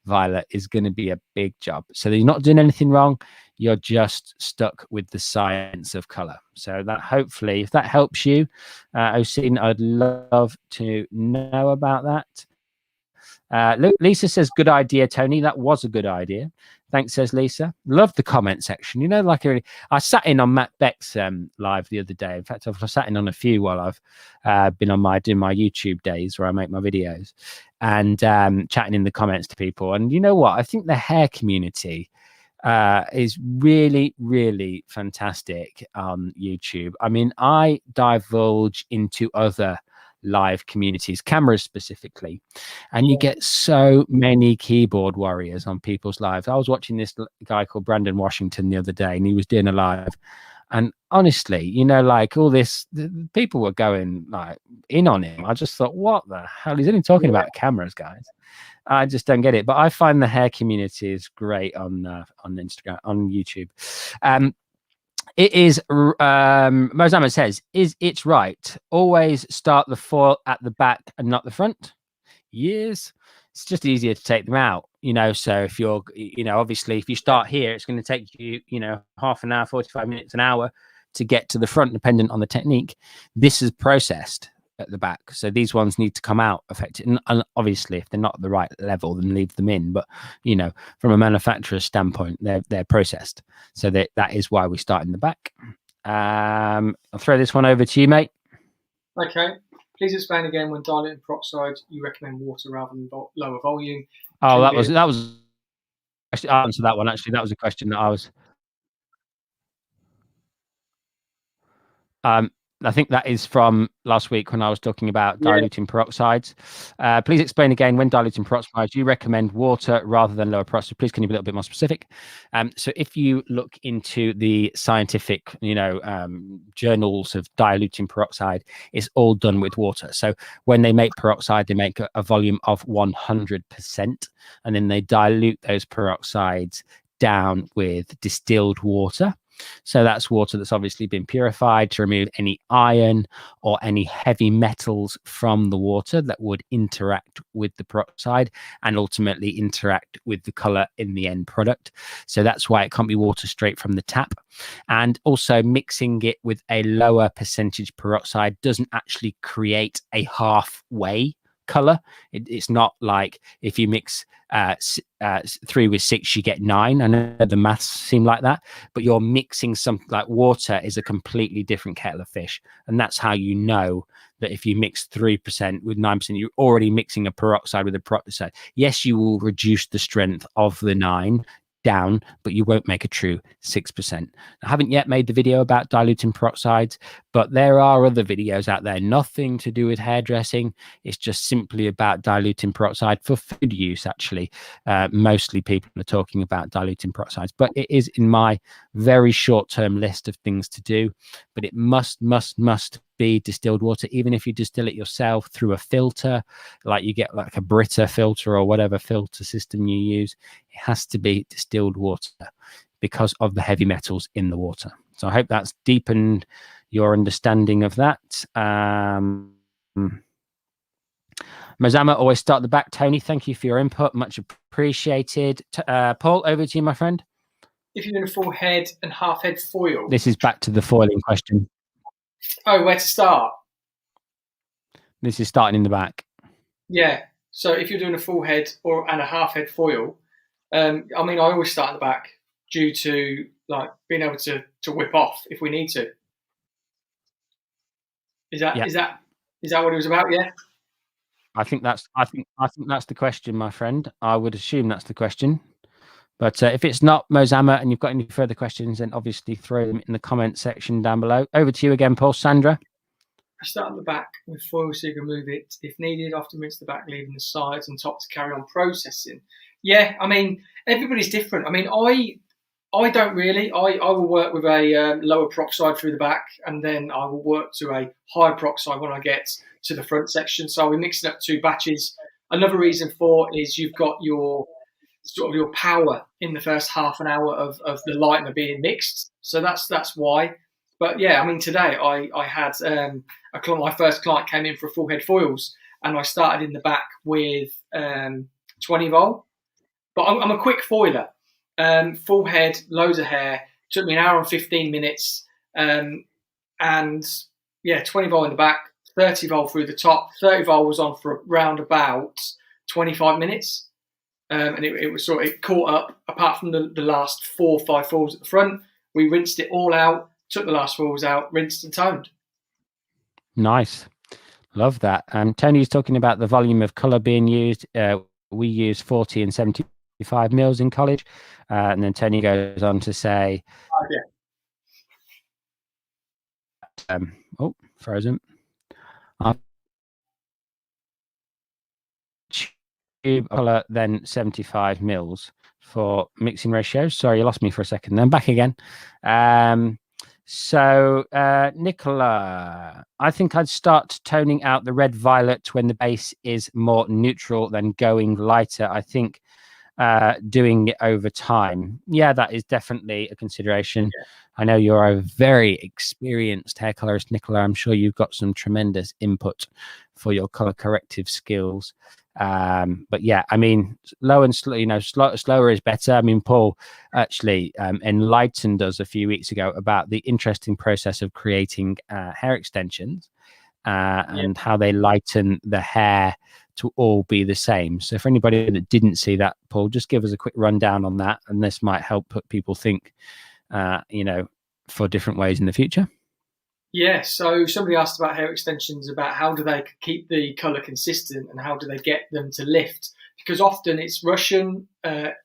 violet is going to be a big job. So you're not doing anything wrong. You're just stuck with the science of color. So that hopefully, if that helps you, Oseen, I'd love to know about that. Lisa says, good idea, Tony. That was a good idea. Thanks, says Lisa. Love the comment section. I sat in on Matt Beck's live the other day. In fact, I've sat in on a few while I've been on doing my YouTube days where I make my videos, and chatting in the comments to people. And you know what? I think the hair community is really, really fantastic on YouTube. I mean, I divulge into other live communities, cameras specifically, and you get so many keyboard warriors on people's lives. I was watching this guy called Brandon Washington the other day, and he was doing a live, And honestly, you know, like all this, people were going like in on him. I just thought, what the hell? He's only talking about cameras, guys. I just don't get it. But I find the hair community is great on Instagram, on YouTube. It is. Mozama says, "Is it's right? Always start the foil at the back and not the front." Years. It's just easier to take them out, you know. So if you're, you know, obviously if you start here, it's going to take you, you know, half an hour, 45 minutes, an hour to get to the front, dependent on the technique. This is processed at the back, so these ones need to come out effective. And obviously, if they're not at the right level, then leave them in. But you know, from a manufacturer's standpoint, they're processed, so that is why we start in the back. I'll throw this one over to you, mate. Okay. Please explain again when diluting peroxide, you recommend water rather than lower volume. Oh, that was actually, I'll answer that one. Actually, that was a question that I was. I think that is from last week when I was talking about diluting peroxides. Please explain again when diluting peroxides, you recommend water rather than lower peroxide. Please, can you be a little bit more specific? So if you look into the scientific, you know, journals of diluting peroxide, it's all done with water. So when they make peroxide, they make a volume of 100%, and then they dilute those peroxides down with distilled water. So that's water that's obviously been purified to remove any iron or any heavy metals from the water that would interact with the peroxide and ultimately interact with the color in the end product. So that's why it can't be water straight from the tap. And also mixing it with a lower percentage peroxide doesn't actually create a halfway color. It's not like if you mix 3 with 6 you get 9. I know the maths seem like that, but you're mixing something like water is a completely different kettle of fish, and that's how you know that if you mix 3% with 9%, you're already mixing a peroxide with a peroxide. Yes, you will reduce the strength of the 9 down, but you won't make a true 6%. I haven't yet made the video about diluting peroxides, but there are other videos out there, nothing to do with hairdressing. It's just simply about diluting peroxide for food use. Actually, mostly people are talking about diluting peroxides, but it is in my very short-term list of things to do. But it must be distilled water, even if you distill it yourself through a filter, like you get like a Brita filter or whatever filter system you use. It has to be distilled water because of the heavy metals in the water. So I hope that's deepened your understanding of that. Mozama, always start the back. Tony, thank you for your input. Much appreciated. Paul, over to you, my friend. If you're doing a full head and half head foil. This is back to the foiling question. Oh, where to start? This is starting in the back. Yeah. So if you're doing a full head and a half head foil, I mean, I always start at the back due to like being able to whip off if we need to. Is that what it was about? Yeah. I think that's the question, my friend. I would assume that's the question. But if it's not, Mozama, and you've got any further questions, then obviously throw them in the comment section down below. Over to you again, Paul. Sandra. I start at the back with foil so you can move it if needed. Often rinse the back, leaving the sides and top to carry on processing. Yeah, I mean, everybody's different. I mean, I don't really. I will work with a lower peroxide through the back, and then I will work to a higher peroxide when I get to the front section. So we're mixing up 2 batches. Another reason for is you've got your sort of your power in the first half an hour of the lightener being mixed. So that's why. But yeah, I mean, today I had my first client came in for full head foils, and I started in the back with 20 volt. But I'm a quick foiler. Full head, loads of hair. Took me an hour and 15 minutes. And yeah, 20 volt in the back, 30 volt through the top. 30 volt was on for around about 25 minutes. And it was it caught up, apart from the last 4 or 5 foils at the front. We rinsed it all out, took the last foils out, rinsed and toned. Nice. Love that. Tony's talking about the volume of color being used. We use 40 and 75 mils in college. And then Tony goes on to say, frozen. Tube color, then 75 mils for mixing ratios. Sorry, you lost me for a second. Then back again. So, Nicola, I think I'd start toning out the red violet when the base is more neutral than going lighter. I think doing it over time. Yeah, that is definitely a consideration. Yeah. I know you're a very experienced hair colorist, Nicola. I'm sure you've got some tremendous input for your color corrective skills. But yeah, I mean, low and slow, slower is better. I mean, Paul actually enlightened us a few weeks ago about the interesting process of creating hair extensions and how they lighten the hair to all be the same. So for anybody that didn't see that, Paul, just give us a quick rundown on that, and this might help put people think, for different ways in the future. Yeah, so somebody asked about hair extensions, about how do they keep the color consistent and how do they get them to lift? Because often it's Russian,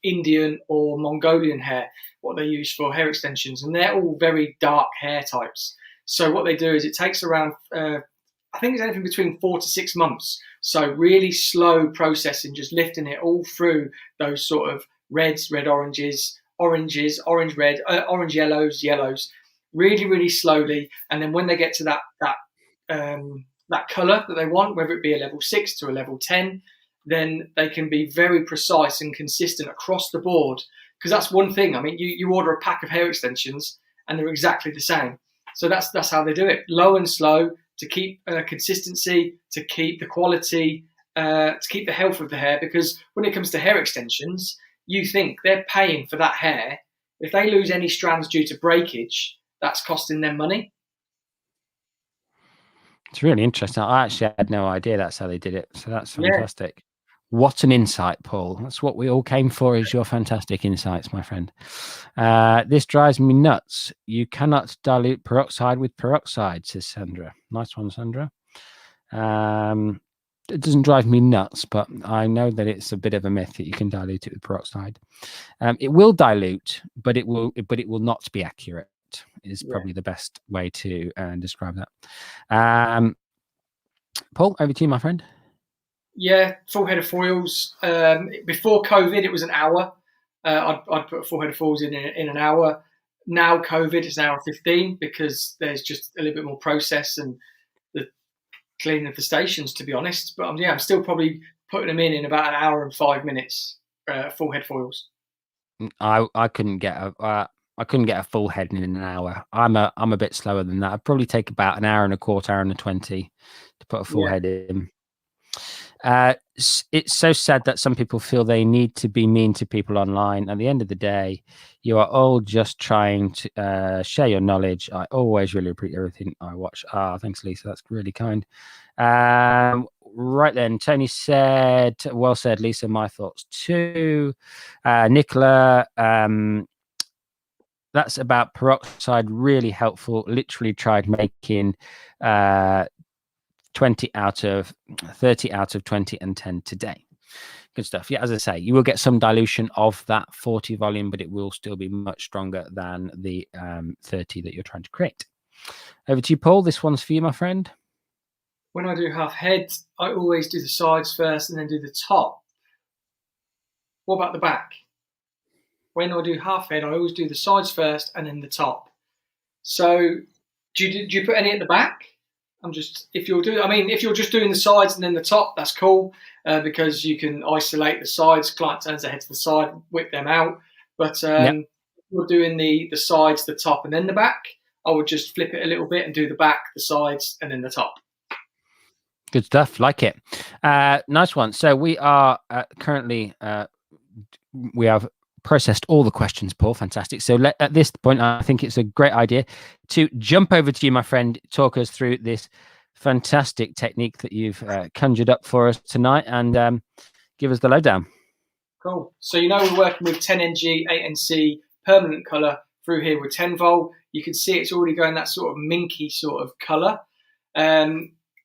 Indian, or Mongolian hair, what they use for hair extensions, and they're all very dark hair types. So what they do is it takes around, I think it's anything between 4 to 6 months. So really slow processing, just lifting it all through those sort of reds, red oranges, orange red, orange yellows, really, really slowly. And then when they get to that color that they want, whether it be a level 6 to a level 10, then they can be very precise and consistent across the board. Because that's one thing. I mean, you order a pack of hair extensions and they're exactly the same. So that's how they do it, low and slow, to keep consistency, to keep the quality, to keep the health of the hair. Because when it comes to hair extensions, you think they're paying for that hair. If they lose any strands due to breakage, that's costing them money. It's really interesting. I actually had no idea that's how they did it. So that's Yeah, fantastic. What an insight, Paul. That's what we all came for, is your fantastic insights, my friend. This drives me nuts. You cannot dilute peroxide with peroxide, says Sandra. Nice one, Sandra. It doesn't drive me nuts, but I know that it's a bit of a myth that you can dilute it with peroxide. It will dilute, but it will not be accurate, is probably the best way to describe that. Paul, over to you, my friend. Yeah, full head of foils. Before COVID, it was an hour. I'd put a full head of foils in an hour. Now COVID is an hour 15 because there's just a little bit more process and the cleaning of the stations, to be honest. But I'm still probably putting them in about an hour and 5 minutes. Full head foils. I couldn't get a full head in an hour. I'm a bit slower than that. I'd probably take about an hour and a quarter, hour and 20 to put a full head in. It's so sad that some people feel they need to be mean to people online. At the end of the day, you are all just trying to share your knowledge. I always really appreciate everything I watch. Thanks, Lisa. That's really kind. Right then, Tony said, well said, Lisa. My thoughts too. Nicola, that's about peroxide. Really helpful. Literally tried making 20 out of 30 out of 20 and 10 today. Good stuff. Yeah, as I say, you will get some dilution of that 40 volume, but it will still be much stronger than the 30 that you're trying to create. Over to you, Paul. This one's for you, my friend. When I do half head, I always do the sides first and then do the top. What about the back? When I do half head, I always do the sides first and then the top. So do you put any at the back? If you're just doing the sides and then the top, that's cool because you can isolate the sides. Client turns their head to the side, whip them out. But if you're doing the sides, the top, and then the back, I would just flip it a little bit and do the back, the sides, and then the top. Good stuff. Like it. Nice one. So we are currently we have processed all the questions, Paul. Fantastic. So at this point, I think it's a great idea to jump over to you, my friend. Talk us through this fantastic technique that you've conjured up for us tonight, and give us the lowdown. Cool. So we're working with 10NG, 8NC permanent color through here with 10 volt. You can see it's already going that sort of minky sort of color.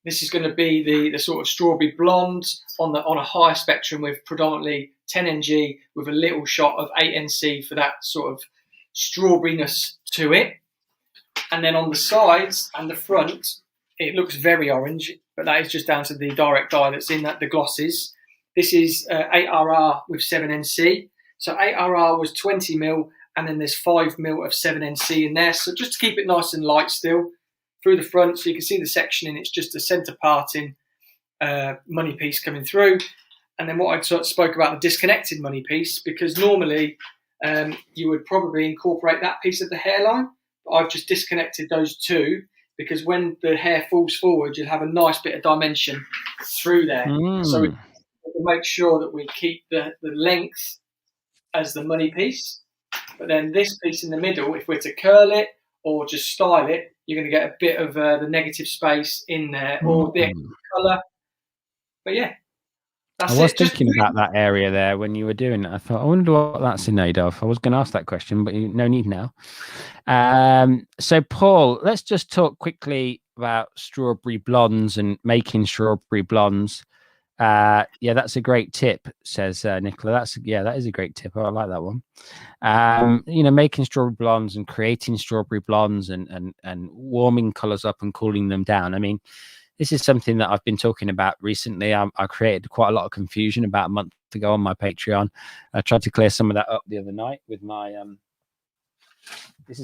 This is going to be the sort of strawberry blonde on a higher spectrum with predominantly 10NG with a little shot of 8NC for that sort of strawberryness to it. And then on the sides and the front, it looks very orange, but that is just down to the direct dye that's in the glosses. This is 8RR with 7NC. So 8RR was 20 mil, and then there's 5mm of 7NC in there. So just to keep it nice and light still through the front, so you can see the sectioning. It's just a centre parting money piece coming through. And then what I spoke about, the disconnected money piece, because normally you would probably incorporate that piece of the hairline. But I've just disconnected those two, because when the hair falls forward, you'll have a nice bit of dimension through there. So we can make sure that we keep the length as the money piece. But then this piece in the middle, if we're to curl it or just style it, you're going to get a bit of the negative space in there, or the colour. But yeah, that's I was it. thinking about that area there when you were doing it. I thought, I wonder what that's in aid of. I was going to ask that question, but no need now. So, Paul, let's just talk quickly about strawberry blondes and making strawberry blondes. Yeah, that's a great tip, says Nicola. That is a great tip. I like that one. Making strawberry blondes and creating strawberry blondes and warming colors up and cooling them down. I mean, this is something that I've been talking about recently. I created quite a lot of confusion about a month ago on my Patreon. I tried to clear some of that up the other night with my this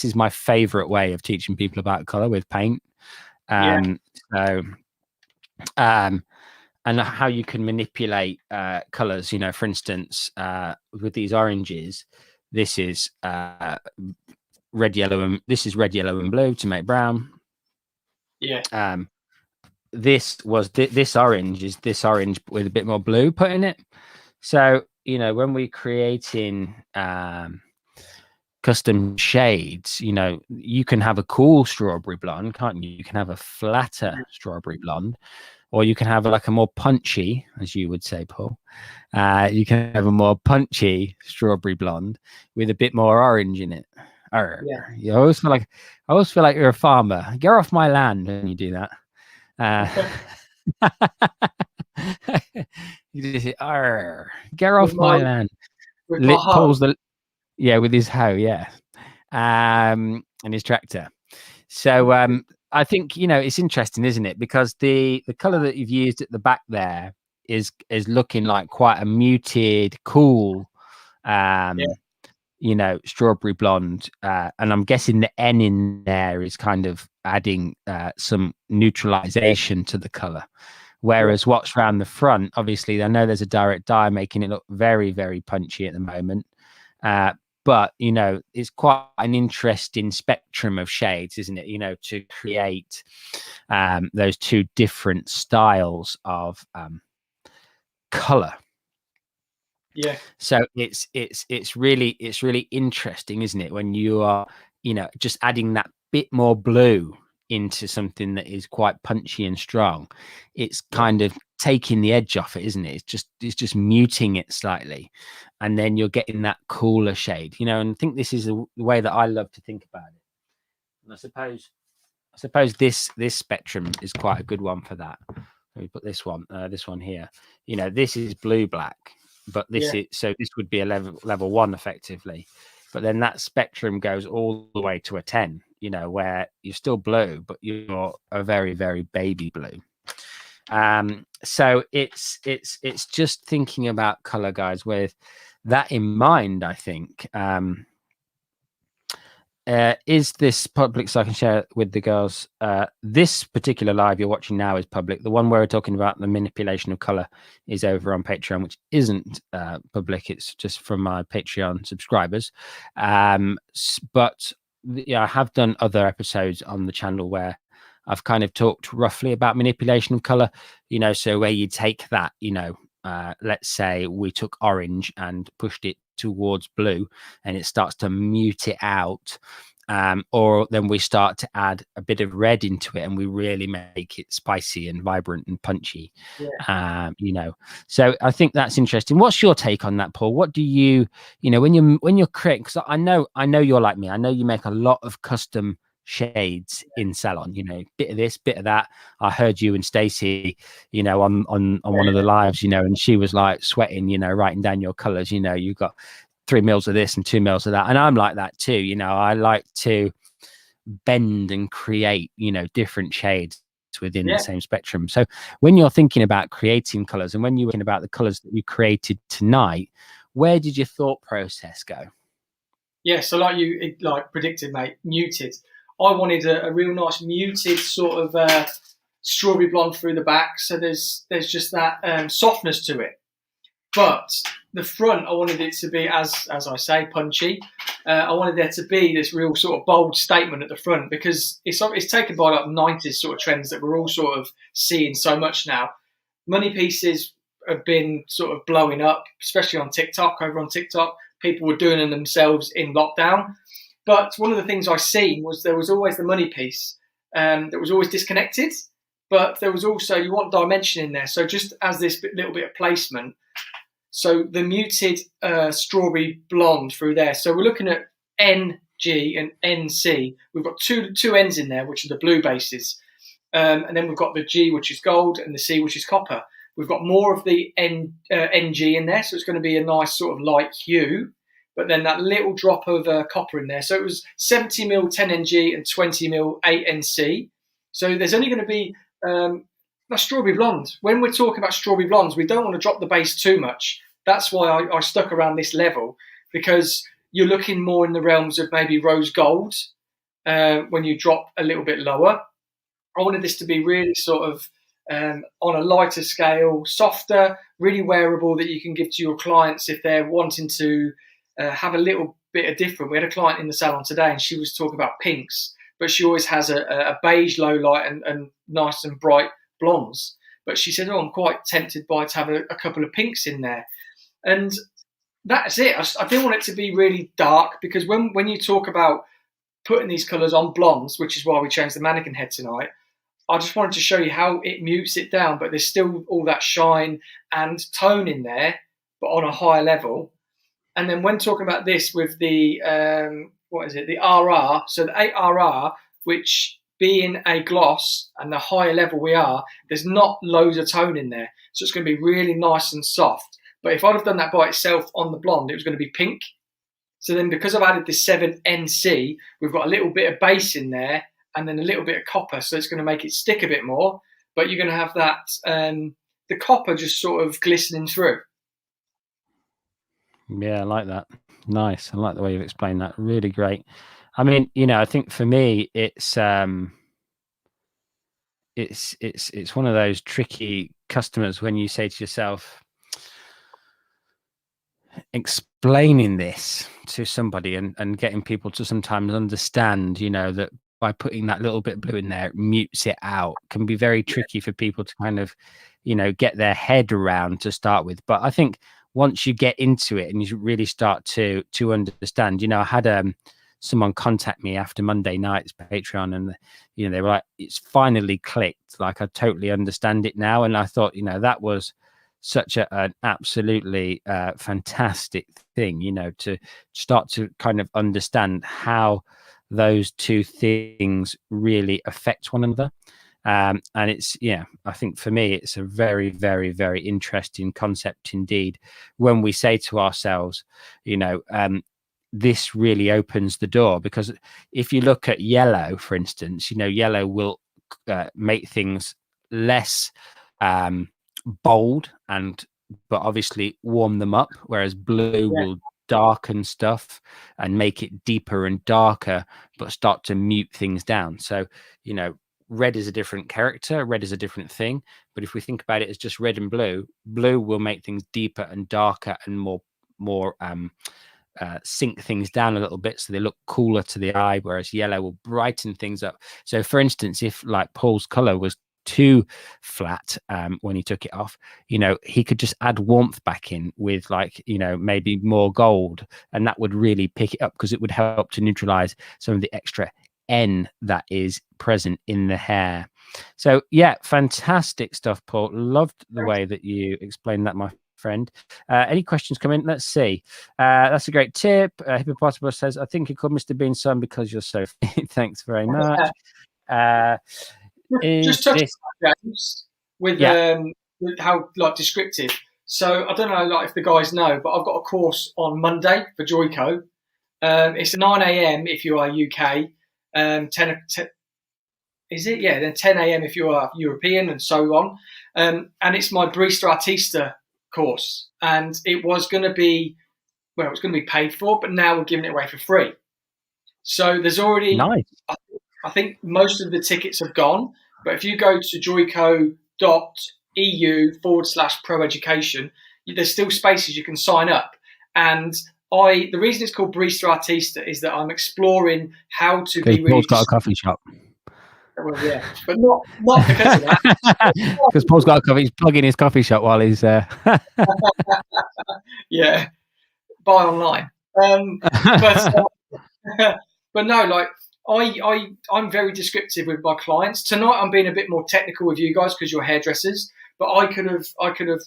is my favorite way of teaching people about color, with paint. And how you can manipulate colors. For instance, with these oranges, this is red, yellow, and blue to make brown. This orange is this orange with a bit more blue put in it. So when we're creating custom shades, you can have a cool strawberry blonde, can't you? You can have a flatter strawberry blonde, or you can have like a more punchy, as you would say, Paul. You can have a more punchy strawberry blonde with a bit more orange in it. You always feel like you're a farmer. Get off my land when you do that. You just say, get off my land. Paul's with his hoe, and his tractor. So I think it's interesting, isn't it? Because the color that you've used at the back there is looking like quite a muted, cool, strawberry blonde, and I'm guessing the N in there is kind of adding some neutralization to the color. Whereas what's around the front, obviously, I know there's a direct dye making it look very, very punchy at the moment. But it's quite an interesting spectrum of shades, isn't it? To create those two different styles of color. So it's really interesting, isn't it, when you are just adding that bit more blue into something that is quite punchy and strong. It's kind of taking the edge off it, isn't it? It's just muting it slightly, and then you're getting that cooler shade, and I think this is the way that I love to think about it. And I suppose this spectrum is quite a good one for that. Let me put this one here. This is blue black, but this would be a level 1 effectively. But then that spectrum goes all the way to a 10, where you're still blue, but you're a very, very baby blue. So it's just thinking about color, guys, with that in mind. I think is this public, so I can share it with the girls? This particular live you're watching now is public. The one where we're talking about the manipulation of color is over on Patreon, which isn't public. It's just from my Patreon subscribers. But I have done other episodes on the channel where I've kind of talked roughly about manipulation of color, so where you take that, let's say we took orange and pushed it towards blue and it starts to mute it out, or then we start to add a bit of red into it and we really make it spicy and vibrant and punchy. So I think that's interesting. What's your take on that, Paul? What do you when you're creating, because I know you're like me, I know you make a lot of custom shades in salon, bit of this, bit of that. I heard you and Stacey on one of the lives, and she was like sweating, writing down your colors. You've got 3 mils of this and 2 mils of that, and I'm like that too. I like to bend and create different shades within the same spectrum. So when you're thinking about creating colors, and when you're thinking about the colors that you created tonight, where did your thought process go? Yeah, so like you predicted, mate, muted. I wanted a real nice muted sort of strawberry blonde through the back, so there's just that softness to it. But the front, I wanted it to be, as I say, punchy. I wanted there to be this real sort of bold statement at the front, because it's taken by like 90s sort of trends that we're all sort of seeing so much now. Money pieces have been sort of blowing up, especially on TikTok. Over on TikTok, people were doing them themselves in lockdown. But one of the things I seen was there was always the money piece that was always disconnected. But there was also, you want dimension in there. So just as this little bit of placement, so the muted strawberry blonde through there. So we're looking at NG and NC. We've got two N's in there, which are the blue bases. And then we've got the G, which is gold, and the C, which is copper. We've got more of the NG in there, so it's going to be a nice sort of light hue. But then that little drop of copper in there. So it was 70 mil 10NG and 20 mil 8NC. So there's only going to be a strawberry blonde. When we're talking about strawberry blondes, we don't want to drop the base too much. That's why I stuck around this level, because you're looking more in the realms of maybe rose gold when you drop a little bit lower. I wanted this to be really sort of on a lighter scale, softer, really wearable, that you can give to your clients if they're wanting to have a little bit of different. We had a client in the salon today and she was talking about pinks, but she always has a beige low light and nice and bright blondes. But she said, I'm quite tempted to have a couple of pinks in there. And that's it. I didn't want it to be really dark, because when you talk about putting these colours on blondes, which is why we changed the mannequin head tonight, I just wanted to show you how it mutes it down, but there's still all that shine and tone in there, but on a higher level. And then when talking about this with the, the RR, so the 8RR, which being a gloss and the higher level we are, there's not loads of tone in there. So it's going to be really nice and soft. But if I'd have done that by itself on the blonde, it was going to be pink. So then because I've added this 7NC, we've got a little bit of base in there and then a little bit of copper. So it's going to make it stick a bit more. But you're going to have that, the copper just sort of glistening through. Yeah, I like that. Nice. I like the way you've explained that. Really great. I mean, I think for me, it's one of those tricky customers when you say to yourself, explaining this to somebody and getting people to sometimes understand, that by putting that little bit of blue in there, it mutes it out, can be very tricky for people to kind of, get their head around to start with. But I think once you get into it and you really start to understand, I had someone contact me after Monday night's Patreon, and they were like, it's finally clicked, like I totally understand it now. And I thought, that was such an absolutely fantastic thing, to start to kind of understand how those two things really affect one another. And it's, I think for me, it's a very, very, very interesting concept indeed. When we say to ourselves, this really opens the door, because if you look at yellow, for instance, yellow will make things less bold but obviously warm them up, whereas blue will darken stuff and make it deeper and darker, but start to mute things down. So red is a different character, red is a different thing, but if we think about it as just red and blue will make things deeper and darker and more sink things down a little bit so they look cooler to the eye, whereas yellow will brighten things up. So for instance, if like Paul's color was too flat when he took it off, he could just add warmth back in with maybe more gold, and that would really pick it up, because it would help to neutralize some of the extra N that is present in the hair. So yeah, fantastic stuff, Paul. Loved the way that you explained that, my friend. Any questions come in? Let's see. That's a great tip. Hippopotamus says, I think you called Mr. Bean's son because you're so fit. Thanks very much. Just touch on James with how descriptive. So I don't know if the guys know, but I've got a course on Monday for Joyco. It's 9 a.m. if you are UK, 10 is it? Yeah, then 10 a.m. if you are European, and so on. And it's my Barista Artista course, and it was going to be well, it's going to be paid for, but now we're giving it away for free. So there's already, Nice. I think most of the tickets have gone, but if you go to joyco.eu/pro education, there's still spaces you can sign up. And the reason it's called Barista Artista is that I'm exploring how to be really. Paul's got a coffee shop. Well, yeah, but not because of that. Because Paul's got a coffee, he's plugging his coffee shop while he's yeah, buy online. But no, like I'm very descriptive with my clients. Tonight I'm being a bit more technical with you guys because you're hairdressers, but I could have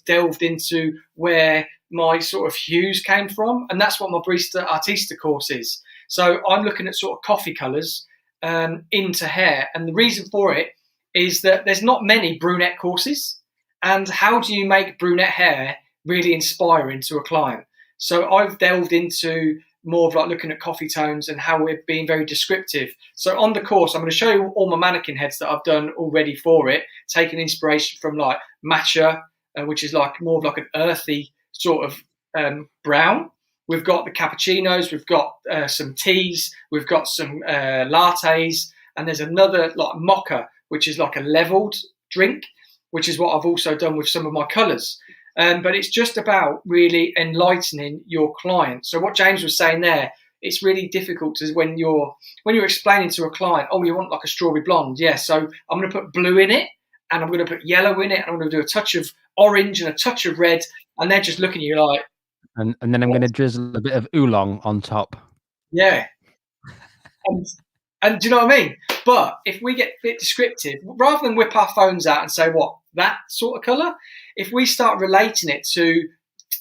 delved into where my sort of hues came from, and that's what my Barista Artista course is. So I'm looking at sort of coffee colours into hair, and the reason for it is that there's not many brunette courses, and how do you make brunette hair really inspiring to a client? So I've delved into more of like looking at coffee tones and how we're being very descriptive. So on the course, I'm going to show you all my mannequin heads that I've done already for it, taking inspiration from like matcha, which is like more of like an earthy sort of brown. We've got the cappuccinos, we've got some teas, we've got some lattes, and there's another like mocha, which is like a leveled drink, which is what I've also done with some of my colours. But it's just about really enlightening your client. So what James was saying there, it's really difficult to when you're explaining to a client, oh, you want like a strawberry blonde, yeah. So I'm going to put blue in it, and I'm going to put yellow in it, and I'm going to do a touch of orange and a touch of red, and they're just looking at you like. and then I'm going to drizzle a bit of oolong on top. Yeah. And do you know what I mean? But if we get a bit descriptive, rather than whip our phones out and say, what, that sort of colour? If we start relating it to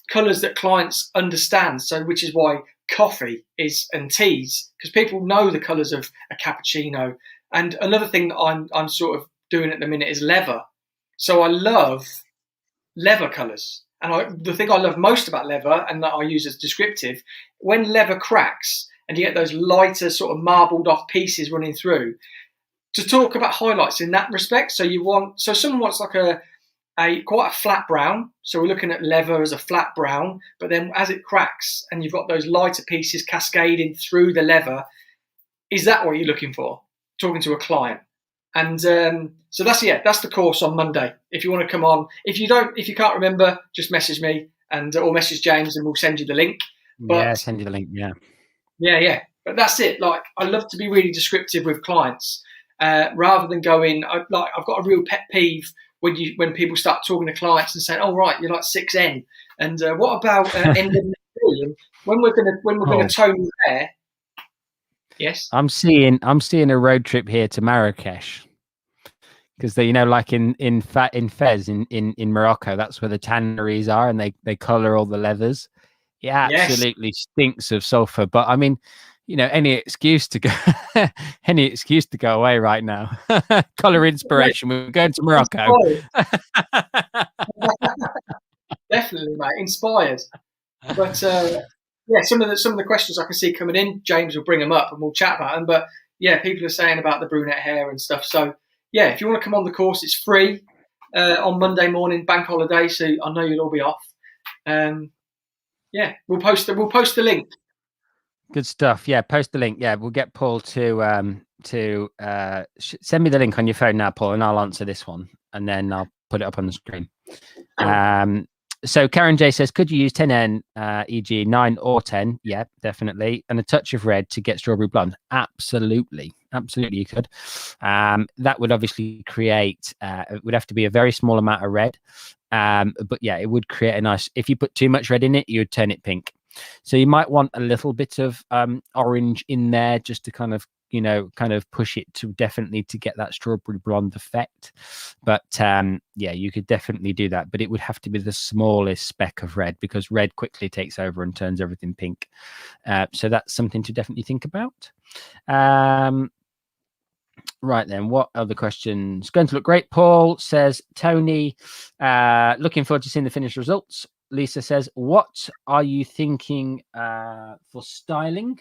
colours that clients understand, so which is why coffee is and teas, because people know the colours of a cappuccino. And another thing that I'm sort of doing at the minute is leather. So I love leather colours. And the thing I love most about leather, and that I use as descriptive, when leather cracks and you get those lighter sort of marbled off pieces running through, to talk about highlights in that respect. So someone wants like a quite a flat brown. So we're looking at leather as a flat brown, but then as it cracks and you've got those lighter pieces cascading through the leather, is that what you're looking for? Talking to a client. And so that's the course on Monday. If you want to come on, if you can't remember, just message me or message James, and we'll send you the link. But send you the link. Yeah. But that's it. Like, I love to be really descriptive with clients, rather than going. I've got a real pet peeve when people start talking to clients and saying, "Oh, right, you're like 6N," and what about N? And when we're gonna tone your hair. Yes, I'm seeing a road trip here to Marrakesh, because they, like in Fez in Morocco, that's where the tanneries are, and they color all the leathers. It absolutely stinks of sulfur, but I mean, any excuse to go away right now. Color inspiration. We're going to Morocco. Definitely, mate. Inspired. But some of the questions I can see coming in, James will bring them up and we'll chat about them. But yeah, people are saying about the brunette hair and stuff. So yeah, if you want to come on the course, it's free on Monday morning, bank holiday. So I know you'll all be off. We'll post the link. Good stuff. Yeah, post the link. Yeah, we'll get Paul to send me the link on your phone now, Paul, and I'll answer this one, and then I'll put it up on the screen. So Karen J says, could you use 10N, e.g. 9 or 10? Yeah, definitely. And a touch of red to get strawberry blonde. Absolutely you could. That would obviously create, it would have to be a very small amount of red. But yeah, it would create a nice, if you put too much red in it, you would turn it pink. So you might want a little bit of orange in there just to kind of push it to definitely to get that strawberry blonde effect. But you could definitely do that, but it would have to be the smallest speck of red, because red quickly takes over and turns everything pink. So that's something to definitely think about. Right then, what other questions? Going to look great. Paul says, Tony, looking forward to seeing the finished results. Lisa says, what are you thinking for styling?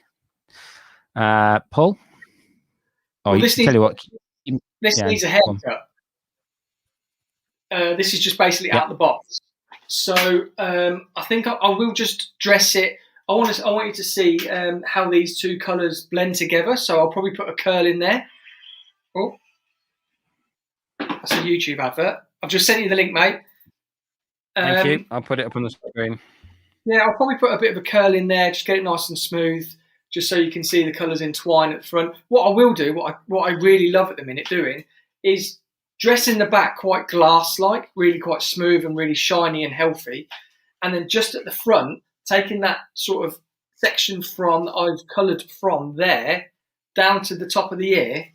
Paul? This needs a haircut. This is just basically out the box. So I think I will just dress it I want you to see how these two colours blend together. So I'll probably put a curl in there. Oh, that's a YouTube advert. I've just sent you the link, mate. Thank you. I'll put it up on the screen. Yeah, I'll probably put a bit of a curl in there, just get it nice and smooth, just so you can see the colours entwine at the front. What I will do, what I really love at the minute doing, is dressing the back quite glass-like, really quite smooth and really shiny and healthy. And then just at the front, taking that sort of section from I've coloured from there down to the top of the ear.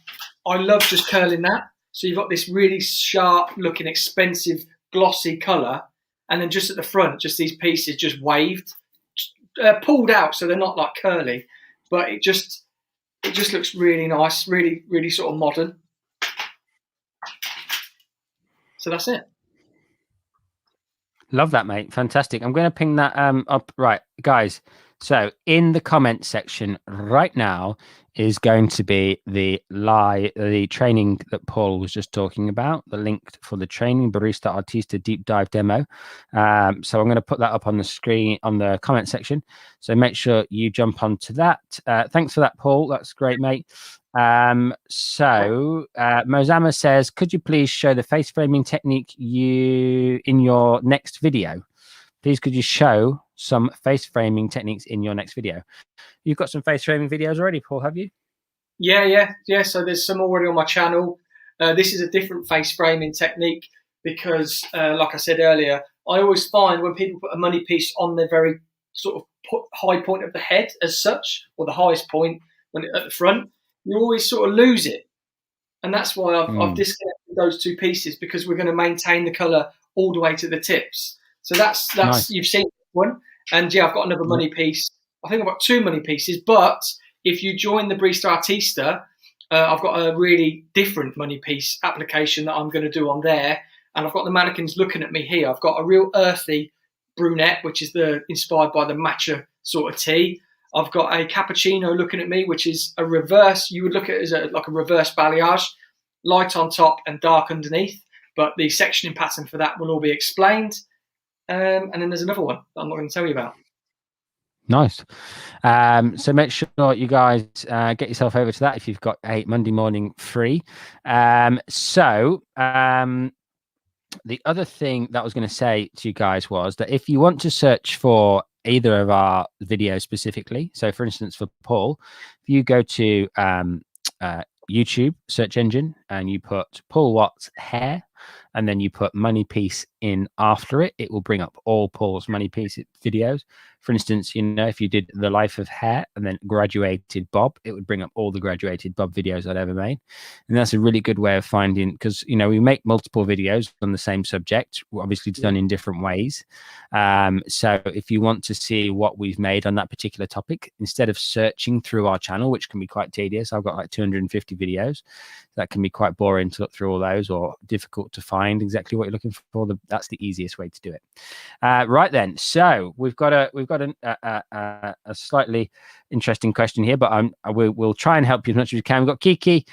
I love just curling that. So you've got this really sharp-looking, expensive, glossy colour. And then just at the front, just these pieces just waved, pulled out, so they're not like curly, but it just looks really nice, really, really sort of modern. So that's it. Love that, mate. Fantastic. I'm going to ping that up. Right, guys. So in the comment section right now is going to be the training that Paul was just talking about, the link for the training Barista Artista deep dive demo. So I'm going to put that up on the screen on the comment section. So make sure you jump onto that. Thanks for that, Paul. That's great, mate. Mozama says, could you please show the face framing technique in your next video? Please, could you show some face framing techniques in your next video? You've got some face framing videos already, Paul, have you? Yeah. So there's some already on my channel. This is a different face framing technique because, like I said earlier, I always find when people put a money piece on the very sort of high point of the head as such, or the highest point at the front, you always sort of lose it. And that's why I've disconnected those two pieces, because we're going to maintain the colour all the way to the tips. So that's nice. You've seen one. And yeah, I've got another money piece. I think I've got two money pieces, but if you join the Barista Artista, I've got a really different money piece application that I'm going to do on there. And I've got the mannequins looking at me here. I've got a real earthy brunette, which is inspired by the matcha sort of tea. I've got a cappuccino looking at me, which is a reverse. You would look at it as like a reverse balayage, light on top and dark underneath. But the sectioning pattern for that will all be explained. And then there's another one that I'm not going to tell you about. Nice. So make sure you guys get yourself over to that if you've got a Monday morning free. The other thing that I was going to say to you guys was that if you want to search for either of our videos specifically, so for instance for Paul, if you go to YouTube search engine and you put Paul Watts hair and then you put money piece in after it, it will bring up all Paul's money piece videos. For instance, if you did the life of hair and then graduated Bob, it would bring up all the graduated Bob videos I'd ever made. And that's a really good way of finding, because, we make multiple videos on the same subject, obviously done in different ways. So if you want to see what we've made on that particular topic, instead of searching through our channel, which can be quite tedious, I've got like 250 videos. That can be quite boring to look through all those, or difficult to find exactly what you're looking for. That's the easiest way to do it. Right then, so we've got a slightly interesting question here, but we'll try and help you as much as we can. We've got Kiki.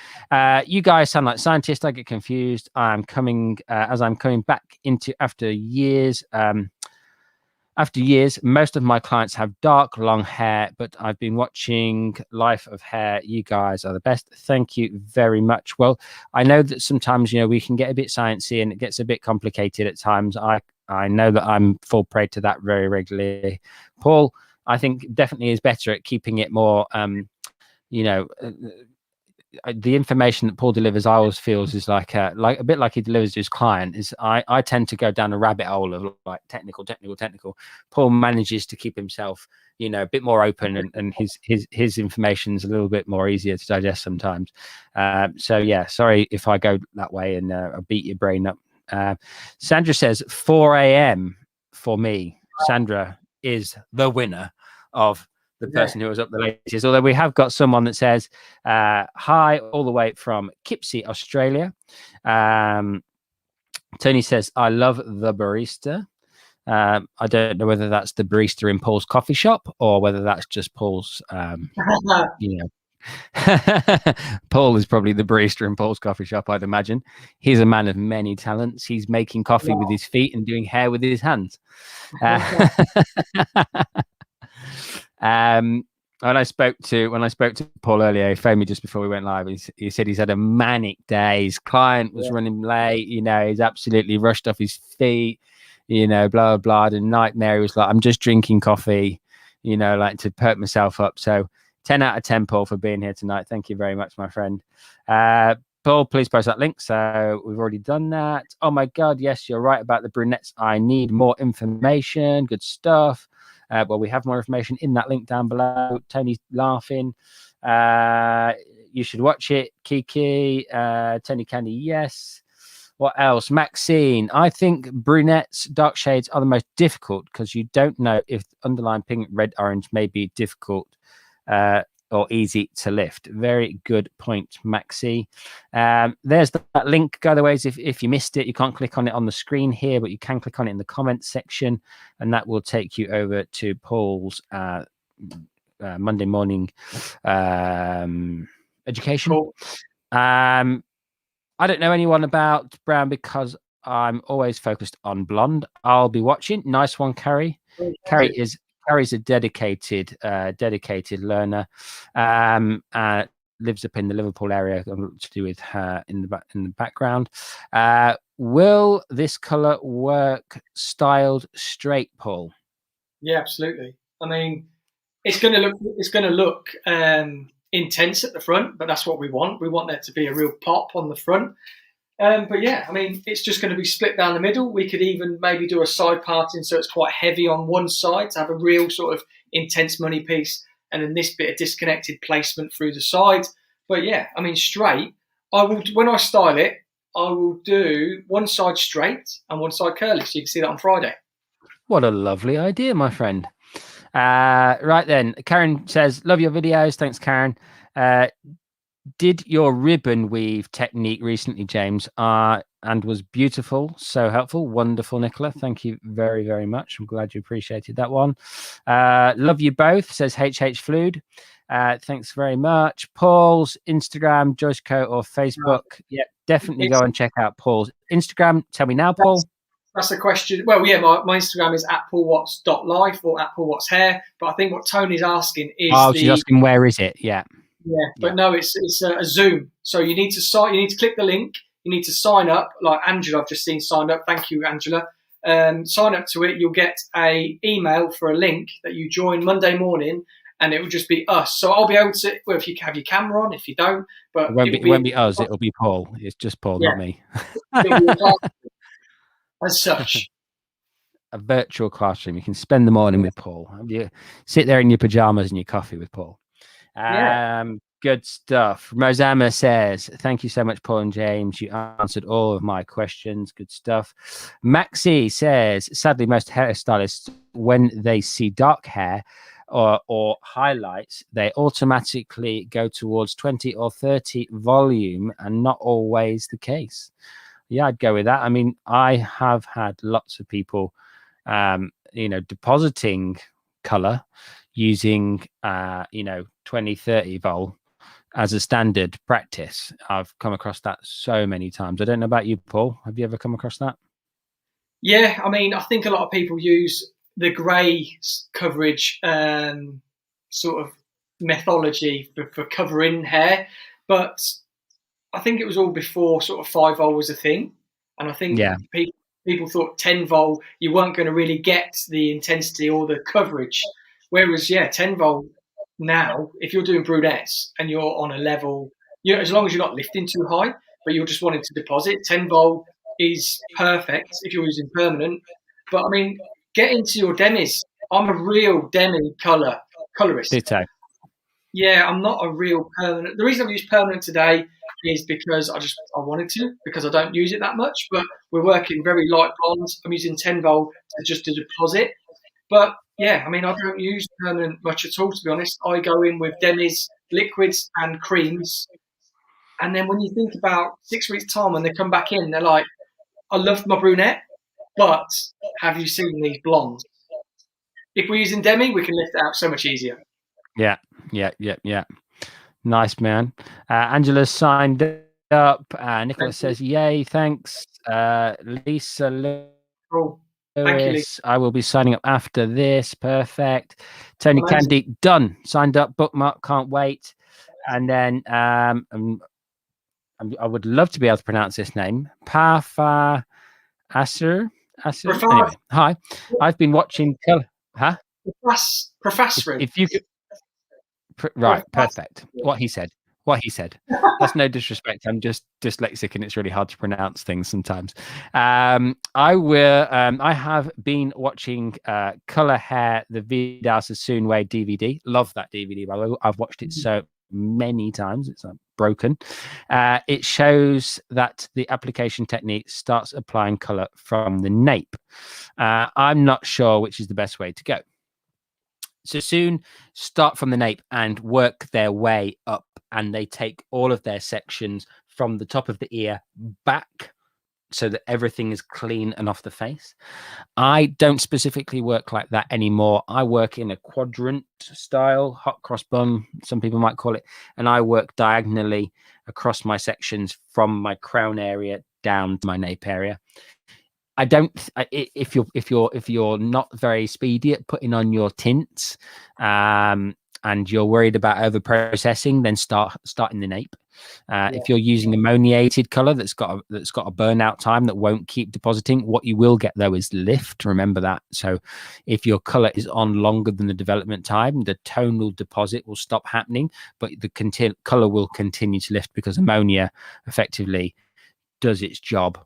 You guys sound like scientists. I get confused. I'm coming back into after years. After years, most of my clients have dark, long hair, but I've been watching Life of Hair. You guys are the best. Thank you very much. Well, I know that sometimes, we can get a bit sciencey and it gets a bit complicated at times. I know that I'm full prey to that very regularly. Paul, I think definitely is better at keeping it more, the information that Paul delivers, I always feels is like a bit like he delivers to his client. Is I tend to go down a rabbit hole of like technical. Paul manages to keep himself, a bit more open, and his information's a little bit more easier to digest sometimes. So yeah, sorry if I go that way and I beat your brain up. Sandra says 4 a.m. for me. Sandra is the winner of the person who was up the latest, although we have got someone that says hi all the way from Kipsey, Australia. Tony says, I love the barista. I don't know whether that's the barista in Paul's coffee shop or whether that's just Paul's, Paul is probably the barista in Paul's coffee shop, I'd imagine. He's a man of many talents. He's making coffee with his feet and doing hair with his hands. When I spoke to Paul earlier, he phoned me just before we went live. He said he's had a manic day. His client was running late. He's absolutely rushed off his feet. Blah blah blah. The nightmare. He was like, I'm just drinking coffee. Like to perk myself up. So 10 out of 10, Paul, for being here tonight. Thank you very much, my friend. Paul, please post that link. So we've already done that. Oh my God, yes, you're right about the brunettes. I need more information. Good stuff. Well, we have more information in that link down below. Tony's laughing. You should watch it. Kiki, Tony Candy, yes. What else? Maxine, I think brunettes, dark shades are the most difficult because you don't know if underlying pink, red, orange may be difficult or easy to lift. Very good point, Maxi. There's that link, go the ways. If you missed it, you can't click on it on the screen here, but you can click on it in the comments section, and that will take you over to Paul's Monday morning education. Cool. I don't know anyone about brown because I'm always focused on blonde. I'll be watching. Nice one, Carrie. Carrie's a dedicated learner. Lives up in the Liverpool area. To do with her in the background. Will this color work styled straight, Paul? Yeah, absolutely. I mean, it's going to look intense at the front, but that's what we want. We want there to be a real pop on the front. But yeah, I mean, it's just going to be split down the middle. We could even maybe do a side parting so it's quite heavy on one side to have a real sort of intense money piece, and then this bit of disconnected placement through the side. But yeah, I mean, straight, when I style it, I will do one side straight and one side curly, so you can see that on Friday. What a lovely idea, my friend. Right then, Karen says, love your videos. Thanks, Karen. Did your ribbon weave technique recently, James, and was beautiful, so helpful. Wonderful, Nicola. Thank you very, very much. I'm glad you appreciated that one. Love you both, says HH Flood. Thanks very much. Paul's Instagram, Joyco, or Facebook. Yeah, definitely go and check out Paul's Instagram. Tell me now, Paul. That's a question. Well, yeah, my Instagram is @paulwatts.life or @paulwattshair. But I think what Tony's asking is she's asking where is it? Yeah. Yeah, but no, it's a Zoom. So you need to click the link. You need to sign up. Like Angela, I've just seen signed up. Thank you, Angela. Sign up to it. You'll get a email for a link that you join Monday morning, and it will just be us. So I'll be able to. Well, if you have your camera on, if you don't, but it won't be us. It'll be Paul. It's just Paul, not me. As such. A virtual classroom. You can spend the morning with Paul. You sit there in your pajamas and your coffee with Paul. Good stuff. Rosama says, thank you so much, Paul and James. You answered all of my questions. Good stuff. Maxi says, sadly, most hairstylists, when they see dark hair or highlights, they automatically go towards 20 or 30 volume, and not always the case. Yeah, I'd go with that. I mean, I have had lots of people, depositing color using 20, 30 vol as a standard practice. I've come across that so many times. I don't know about you, Paul. Have you ever come across that? Yeah, I mean, I think a lot of people use the grey coverage sort of methodology for covering hair, but I think it was all before sort of 5 vol was a thing, and I think people thought 10 vol you weren't going to really get the intensity or the coverage. Whereas, 10 volt now, if you're doing brunettes and you're on a level, as long as you're not lifting too high, but you're just wanting to deposit, 10 volt is perfect if you're using permanent. But I mean, get into your demis. I'm a real demi colorist. Ditto. Yeah, I'm not a real permanent. The reason I've used permanent today is because I wanted to, because I don't use it that much. But we're working very light blondes. I'm using 10 volt to deposit. But yeah, I mean, I don't use permanent much at all, to be honest. I go in with demis, liquids, and creams. And then when you think about 6 weeks' time, when they come back in, they're like, I loved my brunette, but have you seen these blondes? If we're using demi, we can lift it out so much easier. Yeah. Nice, man. Angela signed up. Nicola says, yay, thanks. Lisa Thank you, Lee. Lewis. I will be signing up after this. Perfect. Tony Amazing. Candy, done. Signed up, bookmark, can't wait. And then I would love to be able to pronounce this name. Pafa Asser. Anyway, hi. I've been watching. Huh? Professor. If you could. Right, perfect. What he said. That's no disrespect. I'm just dyslexic and it's really hard to pronounce things sometimes. I have been watching Color Hair, the Vidal Sassoon Way DVD. Love that DVD, by the way. I've watched it so many times. It's broken. It shows that the application technique starts applying color from the nape. I'm not sure which is the best way to go. Sassoon start from the nape and work their way up, and they take all of their sections from the top of the ear back so that everything is clean and off the face. I don't specifically work like that anymore. I work in a quadrant style, hot cross bun, some people might call it, and I work diagonally across my sections from my crown area down to my nape area. I don't. If you're not very speedy at putting on your tints, and you're worried about over processing, then start in the nape. If you're using ammoniated color that's got a burnout time that won't keep depositing, what you will get though is lift. Remember that. So if your color is on longer than the development time, the tonal deposit will stop happening, but the color will continue to lift because ammonia effectively does its job,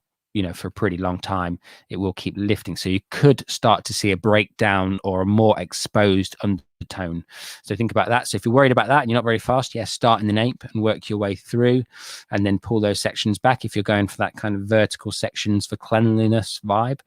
for a pretty long time. It will keep lifting. So you could start to see a breakdown or a more exposed undertone. So think about that. So if you're worried about that and you're not very fast, start in the nape and work your way through and then pull those sections back if you're going for that kind of vertical sections for cleanliness vibe.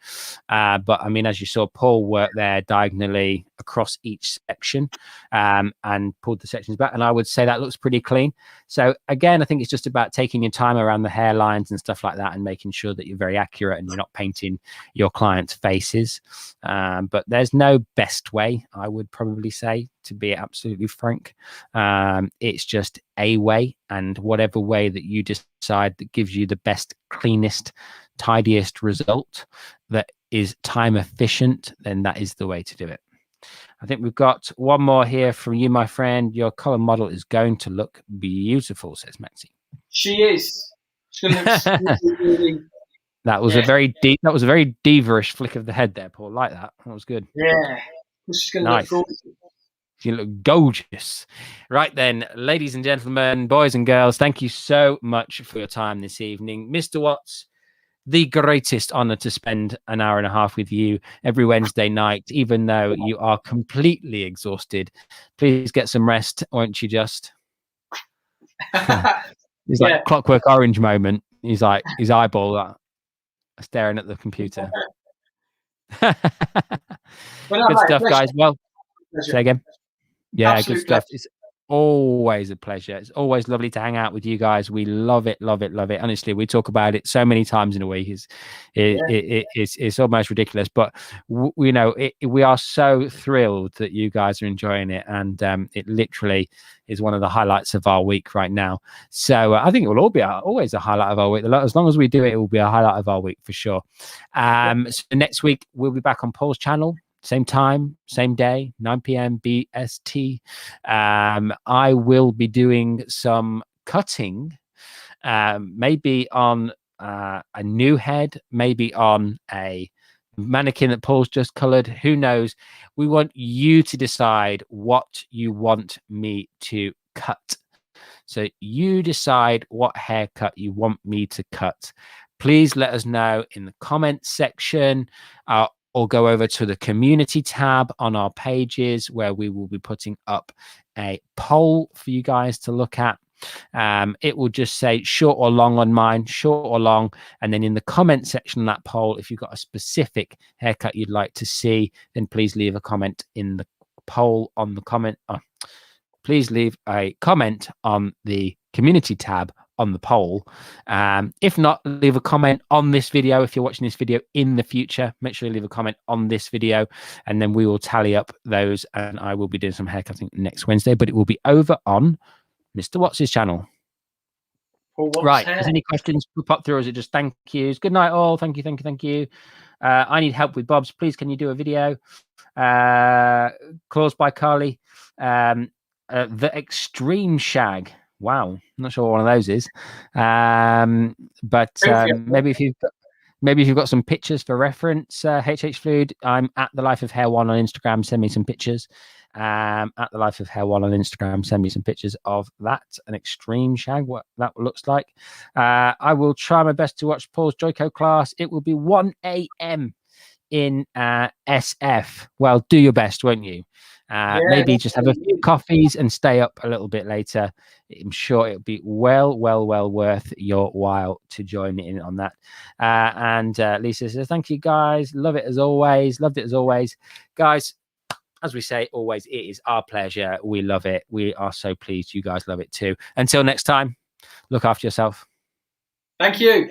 But I mean, as you saw Paul work there diagonally across each section and pulled the sections back. And I would say that looks pretty clean. So again, I think it's just about taking your time around the hairlines and stuff like that and making sure that you're very accurate and you're not painting your clients' faces. But there's no best way, I would probably say, to be absolutely frank. It's just a way, and whatever way that you decide that gives you the best, cleanest, tidiest result that is time efficient, then that is the way to do it. I think we've got one more here from you, my friend. Your color model is going to look beautiful, says Maxie. She is. She's going to look really. That was a very deep. That was a very diva-ish flick of the head there, Paul. Like that. That was good. Yeah. She's going to look gorgeous. You look gorgeous. Right then, ladies and gentlemen, boys and girls, thank you so much for your time this evening. Mr. Watts, the greatest honor to spend an hour and a half with you every Wednesday night, even though you are completely exhausted. Please get some rest, won't you just? It's like Clockwork Orange moment. He's like, his eyeball staring at the computer. Good stuff, guys. Well, say again. Yeah, absolute good stuff. It's always a pleasure. It's always lovely to hang out with you guys. We love it. Honestly, we talk about it so many times in a week. It's almost ridiculous, but we are so thrilled that you guys are enjoying it, and it literally is one of the highlights of our week right now. So I think it will all be always a highlight of our week. As long as we do it, it will be a highlight of our week for sure. So next week we'll be back on Paul's channel. Same time, same day, 9 p.m. BST. I will be doing some cutting, maybe on a new head, maybe on a mannequin that Paul's just colored. Who knows? We want you to decide what you want me to cut. So you decide what haircut you want me to cut. Please let us know in the comments section. Or go over to the community tab on our pages where we will be putting up a poll for you guys to look at. It will just say short or long on mine, short or long. And then in the comment section of that poll, if you've got a specific haircut you'd like to see, then please leave a comment in the poll on the comment. Please leave a comment on the community tab on the poll. If not, leave a comment on this video. If you're watching this video in the future, make sure you leave a comment on this video, and then we will tally up those, and I will be doing some haircutting next Wednesday, but it will be over on Mr. Watts' channel. Right. There's any questions pop through, or is it just thank yous? Good night all. Thank you. I need help with bobs. Please, can you do a video? Claws by Carly. The Extreme Shag. Wow, I'm not sure what one of those is. But maybe if you've got some pictures for reference, HH Fluid, I'm at the Life of Hair One on Instagram. Send me some pictures. At the Life of Hair One on Instagram, send me some pictures of that, an extreme shag, what that looks like. I will try my best to watch Paul's Joyco class. It will be 1 a.m. in SF. Well, do your best, won't you? Maybe just have a few coffees and stay up a little bit later. I'm sure it'll be well worth your while to join in on that. And Lisa says, thank you guys. Love it as always. Loved it as always. Guys, as we say always, it is our pleasure. We love it. We are so pleased you guys love it too. Until next time, look after yourself. Thank you.